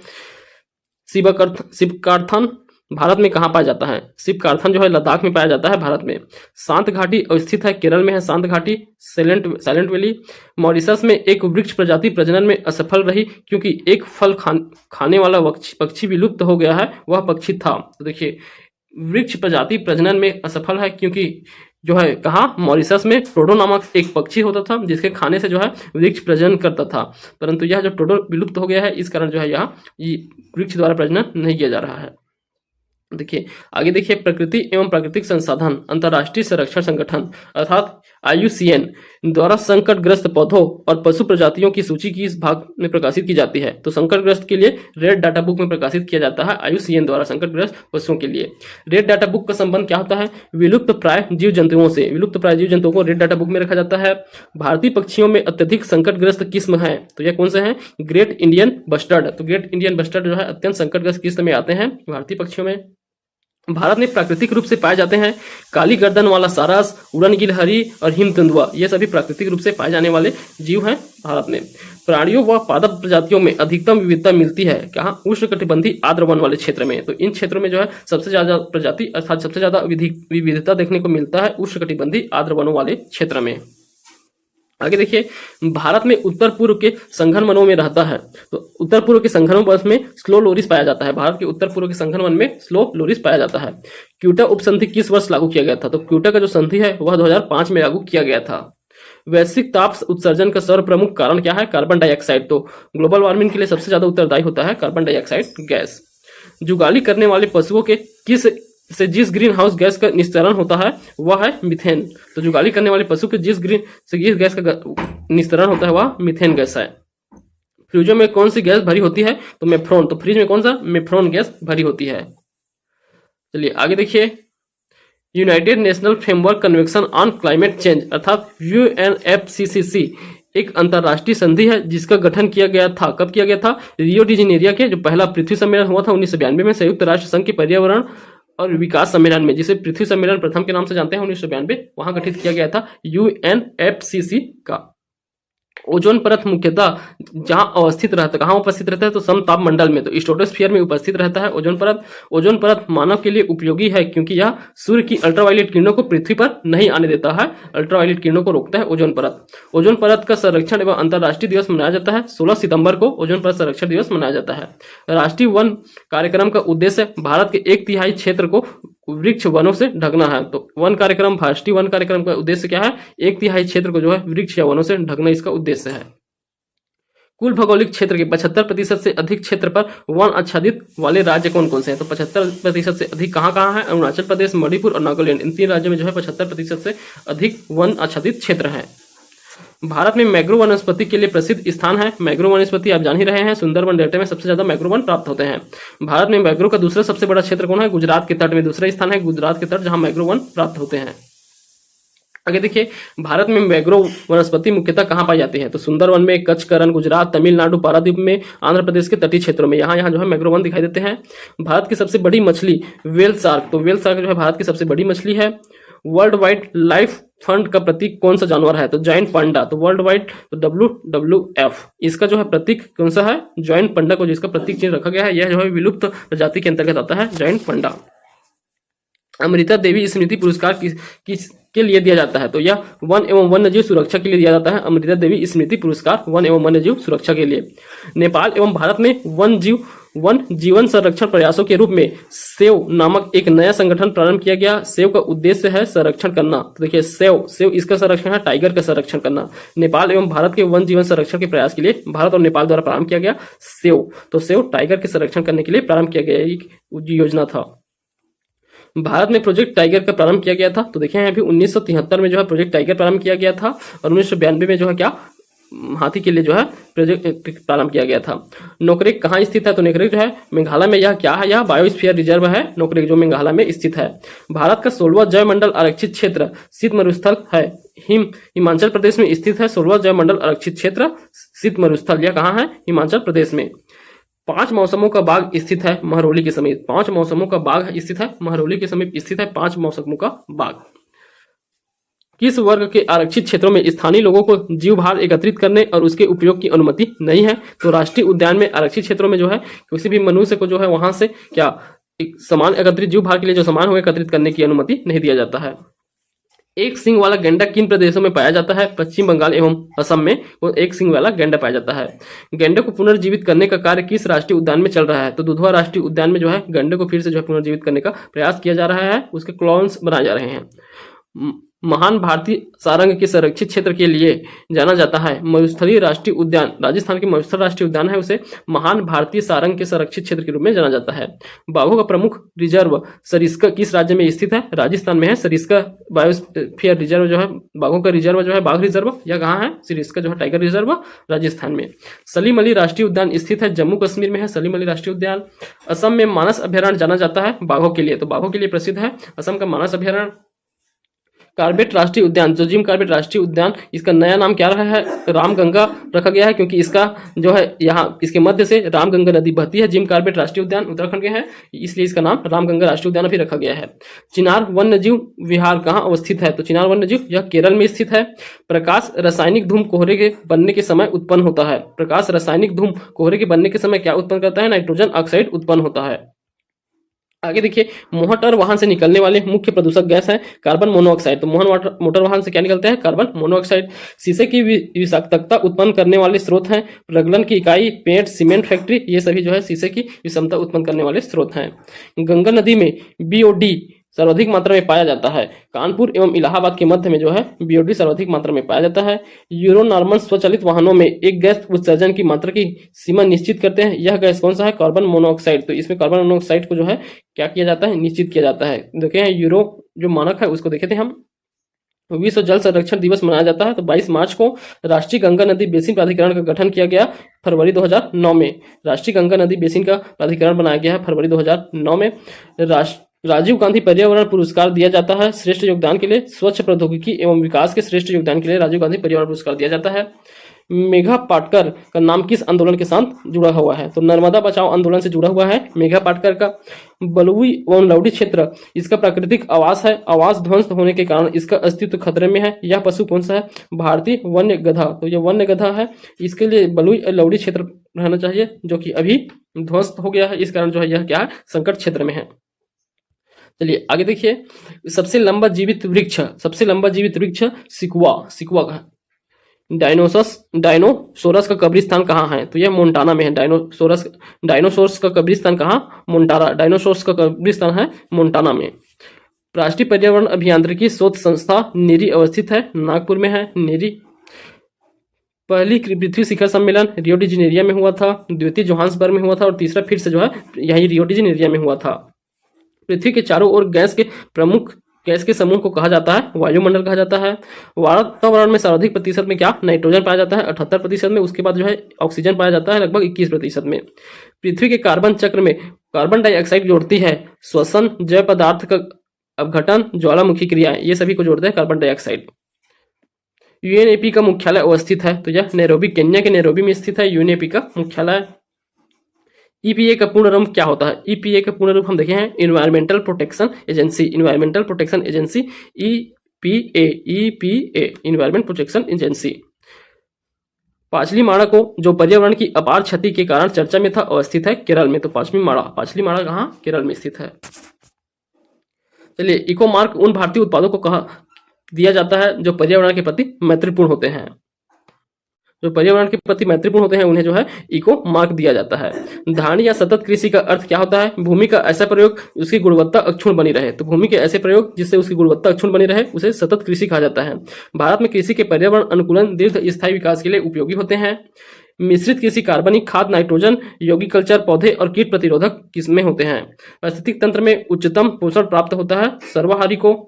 शिवकार्थन भारत में कहाँ पाया जाता है, शिवकार्थन जो है लद्दाख में पाया जाता है भारत में। शांत घाटी स्थित है केरल में है शांत घाटी, साइलेंट वैली। मॉरिशस में एक वृक्ष प्रजाति प्रजनन में असफल रही क्योंकि एक फल खाने वाला पक्षी विलुप्त हो गया है, वह पक्षी था। तो देखिए वृक्ष प्रजाति प्रजनन में असफल है क्योंकि जो है कहाँ, मॉरिशस में टोडो नामक एक पक्षी होता था जिसके खाने से जो है वृक्ष प्रजनन करता था, परंतु यह जो टोडो विलुप्त हो गया है, इस कारण जो है यहाँ वृक्ष द्वारा प्रजनन नहीं किया जा रहा है। देखिए आगे देखिए, प्रकृति एवं प्राकृतिक संसाधन अंतर्राष्ट्रीय संरक्षण संगठन अर्थात IUCN द्वारा संकटग्रस्त पौधों और पशु प्रजातियों की सूची की इस भाग में प्रकाशित की जाती है। तो संकटग्रस्त के लिए रेड डाटा बुक में प्रकाशित किया जाता है IUCN द्वारा संकटग्रस्त पशुओं के लिए। रेड डाटा बुक का संबंध क्या होता है, विलुप्त प्राय जीव जंतुओं से। विलुप्त प्राय जीव जंतुओं को रेड डाटा बुक में रखा जाता है। भारतीय पक्षियों में अत्यधिक संकटग्रस्त किस्म है, तो यह कौन से हैं, ग्रेट इंडियन बस्टर्ड। तो ग्रेट इंडियन बस्टर्ड जो है अत्यंत संकटग्रस्त किस्म में आते हैं भारतीय पक्षियों में। भारत में प्राकृतिक रूप से पाए जाते हैं काली गर्दन वाला सारस, उड़न गिलहरी और हिम तेंदुआ, ये सभी प्राकृतिक रूप से पाए जाने वाले जीव हैं भारत में। प्राणियों व पादप प्रजातियों में अधिकतम विविधता मिलती है कहाँ, उष्णकटिबंधीय आर्द्र वन वाले क्षेत्र में। तो इन क्षेत्रों में जो है सबसे ज्यादा प्रजाति अर्थात सबसे ज्यादा विविधता देखने को मिलता है उष्णकटिबंधीय आर्द्र वनों वाले क्षेत्र में। आगे देखिए, भारत में उत्तर पूर्व के संघन वनों में रहता है। तो उत्तर पूर्व के संघन वन में स्लो लोरिस पाया जाता है। भारत के उत्तर पूर्व के संघन वन में स्लो लोरिस पाया जाता है। क्योटा उपसंधि किस वर्ष लागू किया गया था, तो क्योटा का जो संधि है वह 2005 में लागू किया गया था। वैश्विक ताप उत्सर्जन का सर्वप्रमुख कारण क्या है, कार्बन डाइऑक्साइड। तो ग्लोबल वार्मिंग के लिए सबसे ज्यादा उत्तरदायी होता है कार्बन डाइऑक्साइड गैस। जुगाली करने वाले पशुओं के किस से जिस ग्रीन हाउस गैस का निस्तारण होता है वह है मीथेन। तो जुगाली करने वाले पशु के जिस गैस का निस्तारण होता है वह मीथेन गैस है। फ्रिजों में कौन सी गैस भरी होती है, तो मेफ्रॉन। तो फ्रिज में कौन सा, मेफ्रॉन गैस भरी होती है। चलिए आगे देखिए, United national framework convention on climate change अर्थात UNFCCC एक अंतरराष्ट्रीय संधि है जिसका गठन किया गया था। कब किया गया था, रियो डी जेनेरियो के जो पहला पृथ्वी सम्मेलन हुआ था 1992 में, संयुक्त राष्ट्र संघ के पर्यावरण और विकास सम्मेलन में, जिसे पृथ्वी सम्मेलन प्रथम के नाम से जानते हैं 1992, वहां गठित किया गया था UNFCCC का। ओजोन परत मुख्यतः जहां अवस्थित रहता है, कहां उपस्थित रहता है, तो समताप मंडल में, तो स्ट्रेटोस्फीयर में उपस्थित रहता है ओजोन परत। ओजोन परत मानव के लिए उपयोगी है क्योंकि यह सूर्य की अल्ट्रावायलेट किरणों को पृथ्वी पर नहीं आने देता है, अल्ट्रावायलेट किरणों को रोकता है ओजोन परत। ओजोन परत का संरक्षण एवं अंतर्राष्ट्रीय दिवस मनाया जाता है 16 सितंबर को ओजोन परत संरक्षण दिवस मनाया जाता है। राष्ट्रीय वन कार्यक्रम का उद्देश्य भारत के 1/3 क्षेत्र को वृक्ष वनों से ढकना है। तो वन कार्यक्रम, राष्ट्रीय वन कार्यक्रम का उद्देश्य क्या है, 1/3 क्षेत्र को जो है वृक्ष या वनों से ढकना इसका उद्देश्य है। कुल भौगोलिक क्षेत्र के 75% से अधिक क्षेत्र पर वन आच्छादित वाले राज्य कौन कौन से हैं, तो 75% से अधिक कहाँ कहाँ है, अरुणाचल प्रदेश, मणिपुर और नागालैंड, इन 3 राज्यों में जो है 75% से अधिक वन आच्छादित क्षेत्र है। भारत में मैंग्रोव वनस्पति के लिए प्रसिद्ध स्थान है। मैंग्रोव वनस्पति आप जान ही रहे हैं, सुंदरबन डेल्टा में सबसे ज्यादा मैंग्रोव वन प्राप्त होते हैं। भारत में मैंग्रोव का दूसरा सबसे बड़ा क्षेत्र कौन है, गुजरात के तट में दूसरा स्थान है, गुजरात के तट जहां मैंग्रोव वन प्राप्त होते हैं। आगे देखिए, भारत में मैंग्रोव वनस्पति मुख्यतः कहाँ पाई जाती है, तो सुंदरवन में, कच्छ, करण, गुजरात, तमिलनाडु, पारादीप में, आंध्र प्रदेश के तटीय क्षेत्रों में, यहाँ जो है मैंग्रोव वन दिखाई देते हैं। भारत की सबसे बड़ी मछली वेल शार्क। तो वेल शार्क जो है भारत की सबसे बड़ी मछली है। वर्ल्ड वाइड लाइफ फंड का प्रतीक कौन सा जानवर है, तो जॉइंट पांडा। तो वर्ल्ड वाइड तो WWF इसका जो है प्रतीक कौन सा है, जॉइंट पांडा को जिसका प्रतीक चिन्ह रखा गया है, यह जो है विलुप्त प्रजाति के अंतर्गत आता है जॉइंट पांडा। अमृता देवी स्मृति पुरस्कार के लिए दिया जाता है, तो यह वन एवं वन्यजीव सुरक्षा के लिए दिया जाता है। अमृता देवी स्मृति पुरस्कार वन एवं वन्यजीव सुरक्षा के लिए। नेपाल एवं भारत में वन जीवन संरक्षण प्रयासों के रूप में सेव नामक एक नया संगठन प्रारंभ किया गया। सेव का उद्देश्य है संरक्षण करना। तो देखिए, सेव इसका संरक्षण है, टाइगर का संरक्षण करना। नेपाल एवं भारत के वन जीवन संरक्षण के प्रयास के लिए भारत और नेपाल द्वारा प्रारंभ किया गया सेव। तो सेव टाइगर के संरक्षण करने के लिए प्रारंभ किया गया एक योजना था। भारत में प्रोजेक्ट टाइगर का प्रारंभ किया गया था, तो देखें अभी 1973 में जो है प्रोजेक्ट टाइगर प्रारंभ किया गया था और 1992 में जो है क्या हाथी के लिए जो है प्रोजेक्ट प्रारंभ किया गया था। नोकरेक कहाँ स्थित है, तो नोकरेक जो है मेघालय में। यह क्या है, यह बायोस्फीयर रिजर्व है नोकरेक जो मेघालय में स्थित है। भारत का 16वां जैवमंडल आरक्षित क्षेत्र शीत मरुस्थल है। हिमाचल प्रदेश में स्थित है 16वां जैवमंडल आरक्षित क्षेत्र शीत मरुस्थल। यह कहाँ है, हिमाचल प्रदेश में। 5 मौसमों का बाग स्थित है महरौली के समीप। 5 मौसमों का बाग स्थित है महरौली के समीप स्थित है 5 मौसमों का बाग। किस वर्ग के आरक्षित क्षेत्रों में स्थानीय लोगों को जीव भार एकत्रित करने और उसके उपयोग की अनुमति नहीं है, तो राष्ट्रीय उद्यान में आरक्षित क्षेत्रों में जो है किसी भी मनुष्य को जो है वहां से क्या एक सामान एकत्रित जीव भार के लिए जो सामान हो एकत्रित करने की अनुमति नहीं दिया जाता है। एक सिंग वाला गैंडा किन प्रदेशों में पाया जाता है, पश्चिम बंगाल एवं असम में वो एक सिंग वाला गैंडा पाया जाता है। गैंडे को पुनर्जीवित करने का कार्य किस राष्ट्रीय उद्यान में चल रहा है, तो दुधवा राष्ट्रीय उद्यान में जो है गैंडे को फिर से जो है पुनर्जीवित करने का प्रयास किया जा रहा है, उसके क्लोन्स बनाए जा रहे हैं। महान भारतीय सारंग के संरक्षित क्षेत्र के लिए जाना जाता है? मरुस्थलीय राष्ट्रीय उद्यान, राजस्थान के मरुस्थल राष्ट्रीय उद्यान है, उसे महान भारतीय सारंग के संरक्षित क्षेत्र के रूप में जाना जाता है। बाघों का प्रमुख रिजर्व सरिस्का किस राज्य में स्थित है? राजस्थान में है। सरिस्का बायोस्फीयर रिजर्व जो है, बाघों का रिजर्व जो है, बाघ रिजर्व, यह कहाँ है? सरिस्का जो है टाइगर रिजर्व राजस्थान में। सलीम अली राष्ट्रीय उद्यान स्थित है जम्मू कश्मीर में है, सलीम अली राष्ट्रीय उद्यान। असम में मानस अभयारण्य जाना जाता है बाघों के लिए, तो बाघों के लिए प्रसिद्ध है असम का मानस अभयारण्य। कार्बेट राष्ट्रीय उद्यान, जो जिम कार्बेट राष्ट्रीय उद्यान, इसका नया नाम क्या रहा है? रामगंगा रखा गया है, क्योंकि इसका जो है यहाँ इसके मध्य से रामगंगा नदी बहती है। जिम कार्बेट राष्ट्रीय उद्यान उत्तराखंड के है, इसलिए इसका नाम रामगंगा राष्ट्रीय उद्यान भी रखा गया है। चिनार वन्यजीव विहार कहाँ अवस्थित है? तो चिनार वन्यजीव यह केरल में स्थित है। प्रकाश रासायनिक धूम कोहरे के बनने के समय उत्पन्न होता है। प्रकाश रासायनिक धूम कोहरे के बनने के समय क्या उत्पन्न करता है? नाइट्रोजन ऑक्साइड उत्पन्न होता है। आगे देखिए, मोटर वाहन से निकलने वाले मुख्य प्रदूषक गैस है कार्बन मोनोऑक्साइड। तो मोटर वाहन से क्या निकलता है? Carbon monoxide. शीशे की विषाक्तता उत्पन्न करने वाले स्रोत हैं प्रगलन की इकाई, पेंट, सीमेंट फैक्ट्री, ये सभी जो है शीशे की विषमता उत्पन्न करने वाले स्रोत हैं। गंगा नदी में बीओडी सर्वाधिक मात्रा में पाया जाता है। कानपुर एवं इलाहाबाद के मध्य में जो है बीओडी सर्वाधिक मात्रा में पाया जाता है। यूरो नॉर्मल स्वचालित वाहनों में एक गैस उत्सर्जन की मात्रा की सीमा निश्चित करते हैं, यह गैस कौन सा है? Carbon monoxide. तो इसमें कार्बन मोनोऑक्साइड को जो है क्या किया जाता है? निश्चित किया जाता है। देखे हैं यूरो जो मानक है उसको देखे थे हम। विश्व जल संरक्षण दिवस मनाया जाता है, तो 22 मार्च को राष्ट्रीय गंगा नदी बेसिन प्राधिकरण का गठन किया गया फरवरी 2009 में। राष्ट्रीय गंगा नदी बेसिन का प्राधिकरण बनाया गया है फरवरी 2009 में। राजीव गांधी पर्यावरण पुरस्कार दिया जाता है श्रेष्ठ योगदान के लिए। स्वच्छ प्रौद्योगिकी एवं विकास के श्रेष्ठ योगदान के लिए राजीव गांधी पर्यावरण पुरस्कार दिया जाता है। मेघा पाटकर का नाम किस आंदोलन के साथ जुड़ा हुआ है? तो नर्मदा बचाओ आंदोलन से जुड़ा हुआ है मेघा पाटकर का। बलुई एवं लौड़ी क्षेत्र इसका प्राकृतिक आवास है, आवास ध्वंस होने के कारण इसका अस्तित्व खतरे में है। यह पशु कौन सा है? भारतीय वन्य गधा। तो यह वन्य गधा है, इसके लिए बलुई और लौड़ी क्षेत्र रहना चाहिए, जो कि अभी ध्वंस हो गया है, इस कारण जो है यह क्या है? संकट क्षेत्र में है। चलिए आगे देखिए, सबसे लंबा जीवित वृक्ष सिकुआ का डायनोसोरस का कब्रिस्तान कहाँ है? तो यह मोन्टाना में है। डायनोसोरस का कब्रिस्तान कहाँ? मोन्टाना। डायनोसोरस का कब्रिस्तान है मोन्टाना में। राष्ट्रीय पर्यावरण अभियांत्रिकी शोध संस्था नीरी अवस्थित है, नागपुर में है नीरी। पहली पृथ्वी शिखर सम्मेलन रियो डी जेनेरिया में हुआ था, द्वितीय जोहान्सबर्ग में हुआ था, और तीसरा फिर से जो है यही रियो डी जेनेरिया में हुआ था। पृथ्वी के चारों ओर गैस के समूह को कहा जाता है वायुमंडल कहा जाता है। वातावरण में सर्वाधिक प्रतिशत में क्या? नाइट्रोजन पाया जाता है 78% में। उसके बाद जो है ऑक्सीजन पाया जाता है लगभग 21% में। पृथ्वी के कार्बन चक्र में कार्बन डाइऑक्साइड जोड़ती है श्वसन, जैव पदार्थ का अपघटन, ज्वालामुखी क्रियाएं, ये सभी को जोड़ते हैं कार्बन डाइऑक्साइड। यूएनईपी का मुख्यालय अवस्थित है, तो यह नैरोबी, केन्या के नैरोबी में स्थित है यूएनईपी का मुख्यालय। ईपीए का पूर्ण रूप क्या होता है? ईपीए का पूर्ण रूप हम देखे हैं environmental protection agency. EPA environment protection agency. पांचली माड़ा को जो पर्यावरण की अपार क्षति के कारण चर्चा में था अवस्थित है केरल में। तो पांचली माड़ा कहाँ? केरल में स्थित है। चलिए, इको मार्क उन भारतीय उत्पादों को कहा दिया जाता है जो पर्यावरण के प्रति मैत्रीपूर्ण होते हैं। जो पर्यावरण के प्रति मैत्रीपूर्ण होते हैं उन्हें जो है इको मार्क दिया जाता है। धारणी या सतत कृषि का अर्थ क्या होता है? भूमि का ऐसा प्रयोग उसकी गुणवत्ता अक्षुण्ण बनी रहे। तो भूमि के ऐसे प्रयोग जिससे उसकी गुणवत्ता अक्षुण्ण बनी रहे उसे सतत कृषि कहा जाता है। भारत में कृषि के पर्यावरण अनुकूलन दीर्घ स्थायी विकास के लिए उपयोगी होते हैं। मिश्रित कृषि कार्बनिक खाद, नाइट्रोजन, यौगिक कल्चर, पौधे और कीट प्रतिरोधक किस्में होते हैं। पारिस्थितिक तंत्र में उच्चतम पोषण प्राप्त होता है सर्वाहारी को।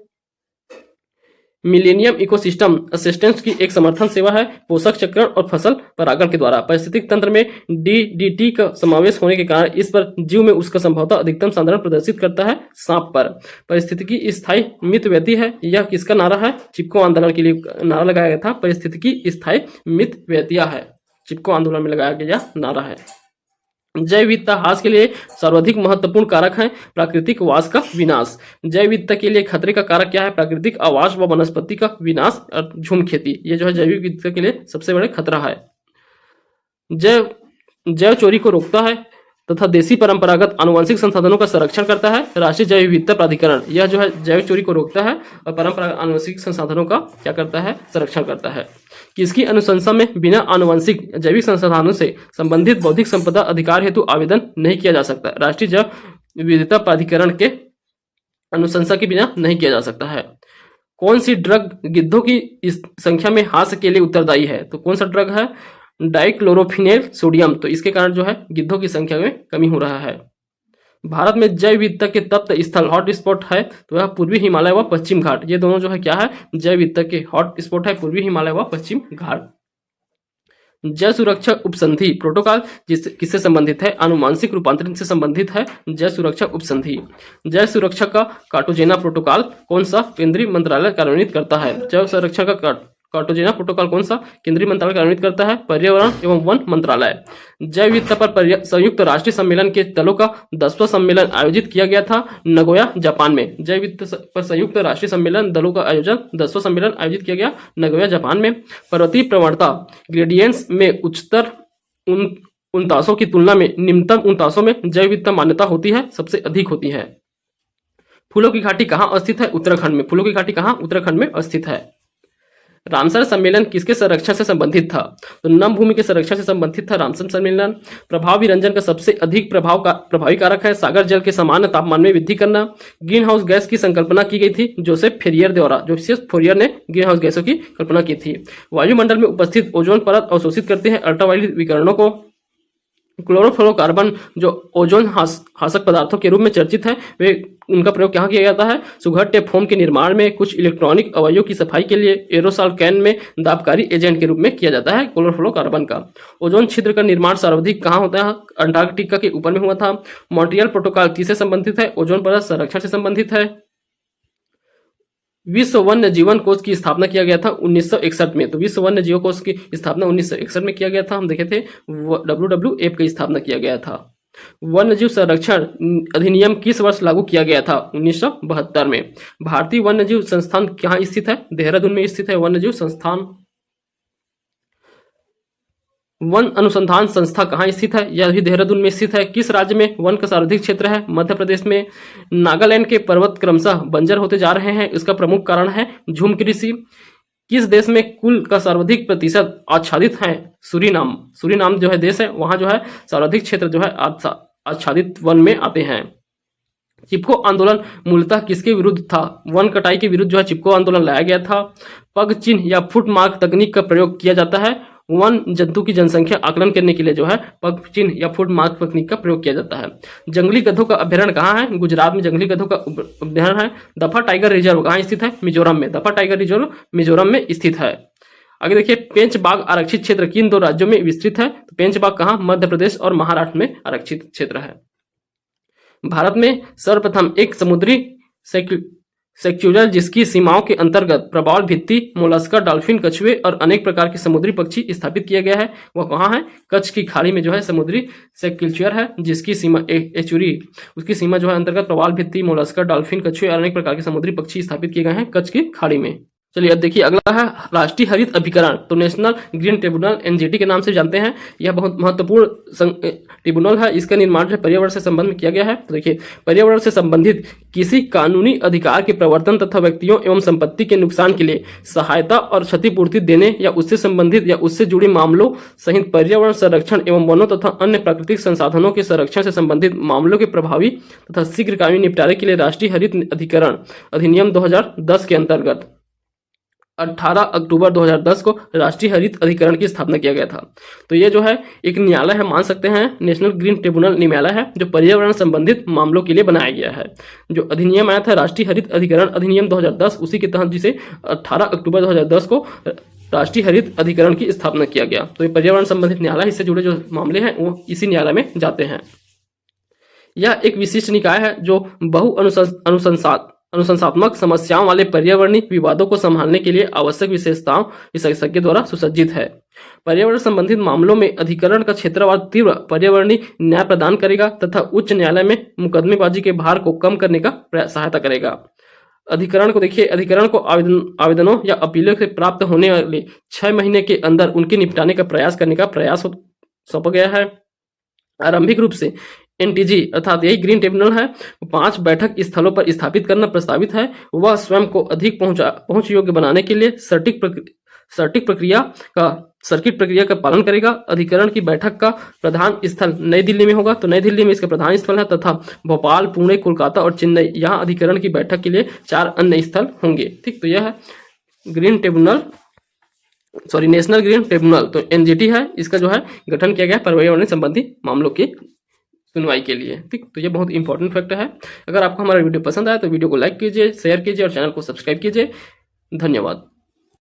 मिलेनियम इकोसिस्टम असिस्टेंस की एक समर्थन सेवा है पोषक चक्रण और फसल परागण के द्वारा। पारिस्थितिक तंत्र में डीडीटी का समावेश होने के कारण इस पर जीव में उसका संभवतः अधिकतम संतरण प्रदर्शित करता है सांप पर। पारिस्थितिकी स्थायी मित व्यती है, यह किसका नारा है? चिपको आंदोलन के लिए नारा लगाया गया था। पारिस्थितिकी स्थायी मित व्यतिया है, चिपको आंदोलन में लगाया गया नारा है। जैव विविधता ह्रास के लिए सर्वाधिक महत्वपूर्ण कारक है प्राकृतिक वास का विनाश। जैव विविधता के लिए खतरे का कारक क्या है? प्राकृतिक आवास व वनस्पति का विनाश और झुंड खेती, ये जो है जैविक विविधता के लिए सबसे बड़ा खतरा है। जैव चोरी को रोकता है तथा देसी परंपरागत आनुवंशिक संसाधनों का संरक्षण करता है राष्ट्रीय जैव विविधता प्राधिकरण। यह जो है जैव चोरी को रोकता है और परंपरागत आनुवंशिक संसाधनों का क्या करता है? संरक्षण करता है। किसकी अनुशंसा में बिना आनुवंशिक जैविक संसाधनों से संबंधित बौद्धिक संपदा अधिकार हेतु आवेदन नहीं किया जा सकता? राष्ट्रीय जैव विविधता प्राधिकरण के अनुशंसा के बिना नहीं किया जा सकता है। कौन सी ड्रग गिद्धों की इस संख्या में ह्रास के लिए उत्तरदायी है? तो कौन सा ड्रग है? डाइक्लोरोफिनेल सोडियम। तो इसके कारण जो है गिद्धों की संख्या में कमी हो रहा है। भारत में जैव विविधता के तप्त स्थल हॉट स्पॉट है तो वह पूर्वी हिमालय व पश्चिम घाट। ये दोनों जो है क्या है? जैव विविधता के हॉट स्पॉट है पूर्वी हिमालय व पश्चिम घाट। जैव सुरक्षा उपसंधि प्रोटोकॉल किससे संबंधित है? आनुवांशिक रूपांतरण से संबंधित है जैव सुरक्षा उपसंधि। जैव सुरक्षा का कार्टाजेना प्रोटोकॉल कौन सा? केंद्रीय मंत्रालय कार्यान्वित करता है। जैव सुरक्षा का कार्टाजेना प्रोटोकॉल कौन सा केंद्रीय मंत्रालय कार्यान्वित करता है? पर्यावरण एवं वन मंत्रालय। जैव विविधता पर संयुक्त राष्ट्रीय सम्मेलन के दलों का 10वां सम्मेलन आयोजित किया गया था नगोया जापान में। जैव विविधता पर संयुक्त राष्ट्रीय सम्मेलन दलों का आयोजन 10वां सम्मेलन आयोजित किया गया नगोया जापान में। पर्वतीय प्रवणता ग्रेडियंट्स में उच्चतर उनतासों की तुलना में निम्नतम उनतासों में जैव विविधता मान्यता होती है सबसे अधिक होती है। फूलों की घाटी कहाँ स्थित है? उत्तराखंड में। फूलों की घाटी कहाँ? उत्तराखंड में स्थित है। रामसर सम्मेलन किसके संरक्षण से संबंधित था? तो नम भूमि के संरक्षण से संबंधित था रामसर सम्मेलन। प्रभाव विरंजन का सबसे अधिक प्रभावी कारक है सागर जल के सामान्य तापमान में वृद्धि करना। ग्रीन हाउस गैस की संकल्पना की गई थी जोसेफ फोरियर द्वारा। जोसेफ फोरियर ने ग्रीन हाउस गैसों की कल्पना की थी। वायुमंडल में उपस्थित ओजोन परत अवशोषित करते हैं अल्ट्रावायलेट विकिरणों को। क्लोरोफ्लोरोकार्बन जो ओजोन हासक पदार्थों के रूप में चर्चित है वे उनका प्रयोग कहाँ किया जाता है? सुघट्य फोम के निर्माण में, कुछ इलेक्ट्रॉनिक अवयवों की सफाई के लिए, एरोसॉल कैन में दाबकारी एजेंट के रूप में किया जाता है क्लोरोफ्लोरोकार्बन का। ओजोन छिद्र का निर्माण सर्वाधिक कहाँ होता है? अंटार्कटिका के ऊपर में हुआ था। मॉन्ट्रियल प्रोटोकॉल किससे संबंधित है? ओजोन परत संरक्षण से संबंधित है। विश्व वन्य जीवन कोष की स्थापना किया गया था 1961 में। तो विश्व वन्य जीव कोष की स्थापना 1961 में किया गया था। हम देखे थे WWF की स्थापना किया गया था। वन्य जीव संरक्षण अधिनियम किस वर्ष लागू किया गया था? 1972 में। भारतीय वन्य जीव संस्थान कहाँ स्थित है? देहरादून में स्थित है वन्य जीव संस्थान। वन अनुसंधान संस्था कहाँ स्थित है? यह भी देहरादून में स्थित है। किस राज्य में वन का सर्वाधिक क्षेत्र है? मध्य प्रदेश में। नागालैंड के पर्वत क्रमशः बंजर होते जा रहे हैं, इसका प्रमुख कारण है झूम कृषि। किस देश में कुल का सर्वाधिक प्रतिशत आच्छादित है? सूरीनाम। सूरीनाम जो है देश है, वहां जो है सर्वाधिक क्षेत्र जो है आच्छादित वन में आते हैं। चिपको आंदोलन मूलतः किसके विरुद्ध था? वन कटाई के विरुद्ध जो है चिपको आंदोलन लाया गया था। पग चिन्ह या फुट मार्क तकनीक का प्रयोग किया जाता है वन जंतु की जनसंख्या आकलन करने के लिए जो है पग चिन्ह या फुट मार्क तकनीक का प्रयोग किया जाता है। जंगली गधों का अभ्यारण्य कहाँ है? गुजरात में जंगली गधों का अभ्यारण्य है। दफा टाइगर रिजर्व कहाँ स्थित है? मिजोरम में। दफा टाइगर रिजर्व मिजोरम में स्थित है। आगे देखिए, पेंच बाग आरक्षित क्षेत्र किन दो राज्यों में विस्तृत है? तो पेंच बाग कहाँ? मध्य प्रदेश और महाराष्ट्र में आरक्षित क्षेत्र है। भारत में सर्वप्रथम एक समुद्री सेक्चुरल जिसकी सीमाओं के अंतर्गत प्रवाल भित्ति, मोलस्का, डॉल्फिन, कछुए और अनेक प्रकार के समुद्री पक्षी स्थापित किया गया है, वह कहाँ है? कच्छ की खाड़ी में जो है समुद्री सेक्चुरल है जिसकी सीमा एचुरी, उसकी सीमा जो है अंतर्गत प्रवाल भित्ति, मोलस्का, डॉल्फिन, कछुए और अनेक प्रकार के समुद्री पक्षी स्थापित किए गए हैं कच्छ की खाड़ी में। चलिए अब देखिए अगला है राष्ट्रीय हरित अभिकरण। तो नेशनल ग्रीन ट्रिब्यूनल NGT के नाम से जानते हैं। यह बहुत महत्वपूर्ण ट्रिब्यूनल है। इसका निर्माण जो पर्यावरण से संबंध में किया गया है। तो देखिए, पर्यावरण से संबंधित किसी कानूनी अधिकार के प्रवर्तन तथा व्यक्तियों एवं संपत्ति के नुकसान के लिए सहायता और क्षतिपूर्ति देने या उससे संबंधित या उससे जुड़े मामलों सहित पर्यावरण संरक्षण एवं वनों तथा अन्य प्राकृतिक संसाधनों के संरक्षण से संबंधित मामलों के प्रभावी तथा शीघ्रगामी निपटारे के लिए राष्ट्रीय हरित अधिकरण अधिनियम 2010 के अंतर्गत 18 अक्टूबर 2010 को राष्ट्रीय हरित अधिकरण की स्थापना किया गया था। तो ये जो है एक न्यायालय है, मान सकते हैं नेशनल ग्रीन ट्रिब्यूनल न्यायालय है जो पर्यावरण संबंधित मामलों के लिए बनाया गया है। जो अधिनियम आया था राष्ट्रीय हरित अधिकरण अधिनियम 2010, उसी के तहत जिसे 18 अक्टूबर 2010 को राष्ट्रीय हरित अधिकरण की स्थापना किया गया। तो ये पर्यावरण संबंधित न्यायालय, इससे जुड़े जो मामले हैं वो इसी न्यायालय में जाते हैं। यह एक विशिष्ट निकाय है जो बहु अनुशंसात्मक समस्याओं वाले पर्यावरणीय विवादों को संभालने के लिए आवश्यक विशेषताओं विशेषज्ञ द्वारा सुसज्जित है। पर्यावरण संबंधित मामलों में अधिकरण का क्षेत्रवार तीव्र पर्यावरणीय न्याय प्रदान करेगा तथा उच्च न्यायालय में मुकदमेबाजी के भार को कम करने का सहायता करेगा। अधिकरण को देखिए, अधिकरण को आवेदनों या अपीलों से प्राप्त होने वाले 6 महीने के अंदर उनके निपटाने का प्रयास करने का प्रयास सौंपा गया है। आरंभिक रूप से NTG अर्थात यही ग्रीन ट्रिब्यूनल है 5 बैठक स्थलों पर स्थापित करना प्रस्तावित है। वह स्वयं को अधिक पहुंच योग्य बनाने के लिए सर्किट प्रक्रिया का पालन करेगा। अधिकरण की बैठक का प्रधान स्थल नई दिल्ली में होगा, तो नई दिल्ली में इसका प्रधान स्थल है, तथा भोपाल, पुणे, कोलकाता और चेन्नई, यहाँ अधिकरण की बैठक के लिए 4 अन्य स्थल होंगे। ठीक, तो यह है नेशनल ग्रीन ट्रिब्यूनल, तो एनजीटी है, इसका जो है गठन किया गया पर्यावरण संबंधी मामलों की सुनवाई के लिए। ठीक, तो ये बहुत इंपॉर्टेंट फैक्ट है। अगर आपको हमारा वीडियो पसंद आया तो वीडियो को लाइक कीजिए, शेयर कीजिए और चैनल को सब्सक्राइब कीजिए। धन्यवाद।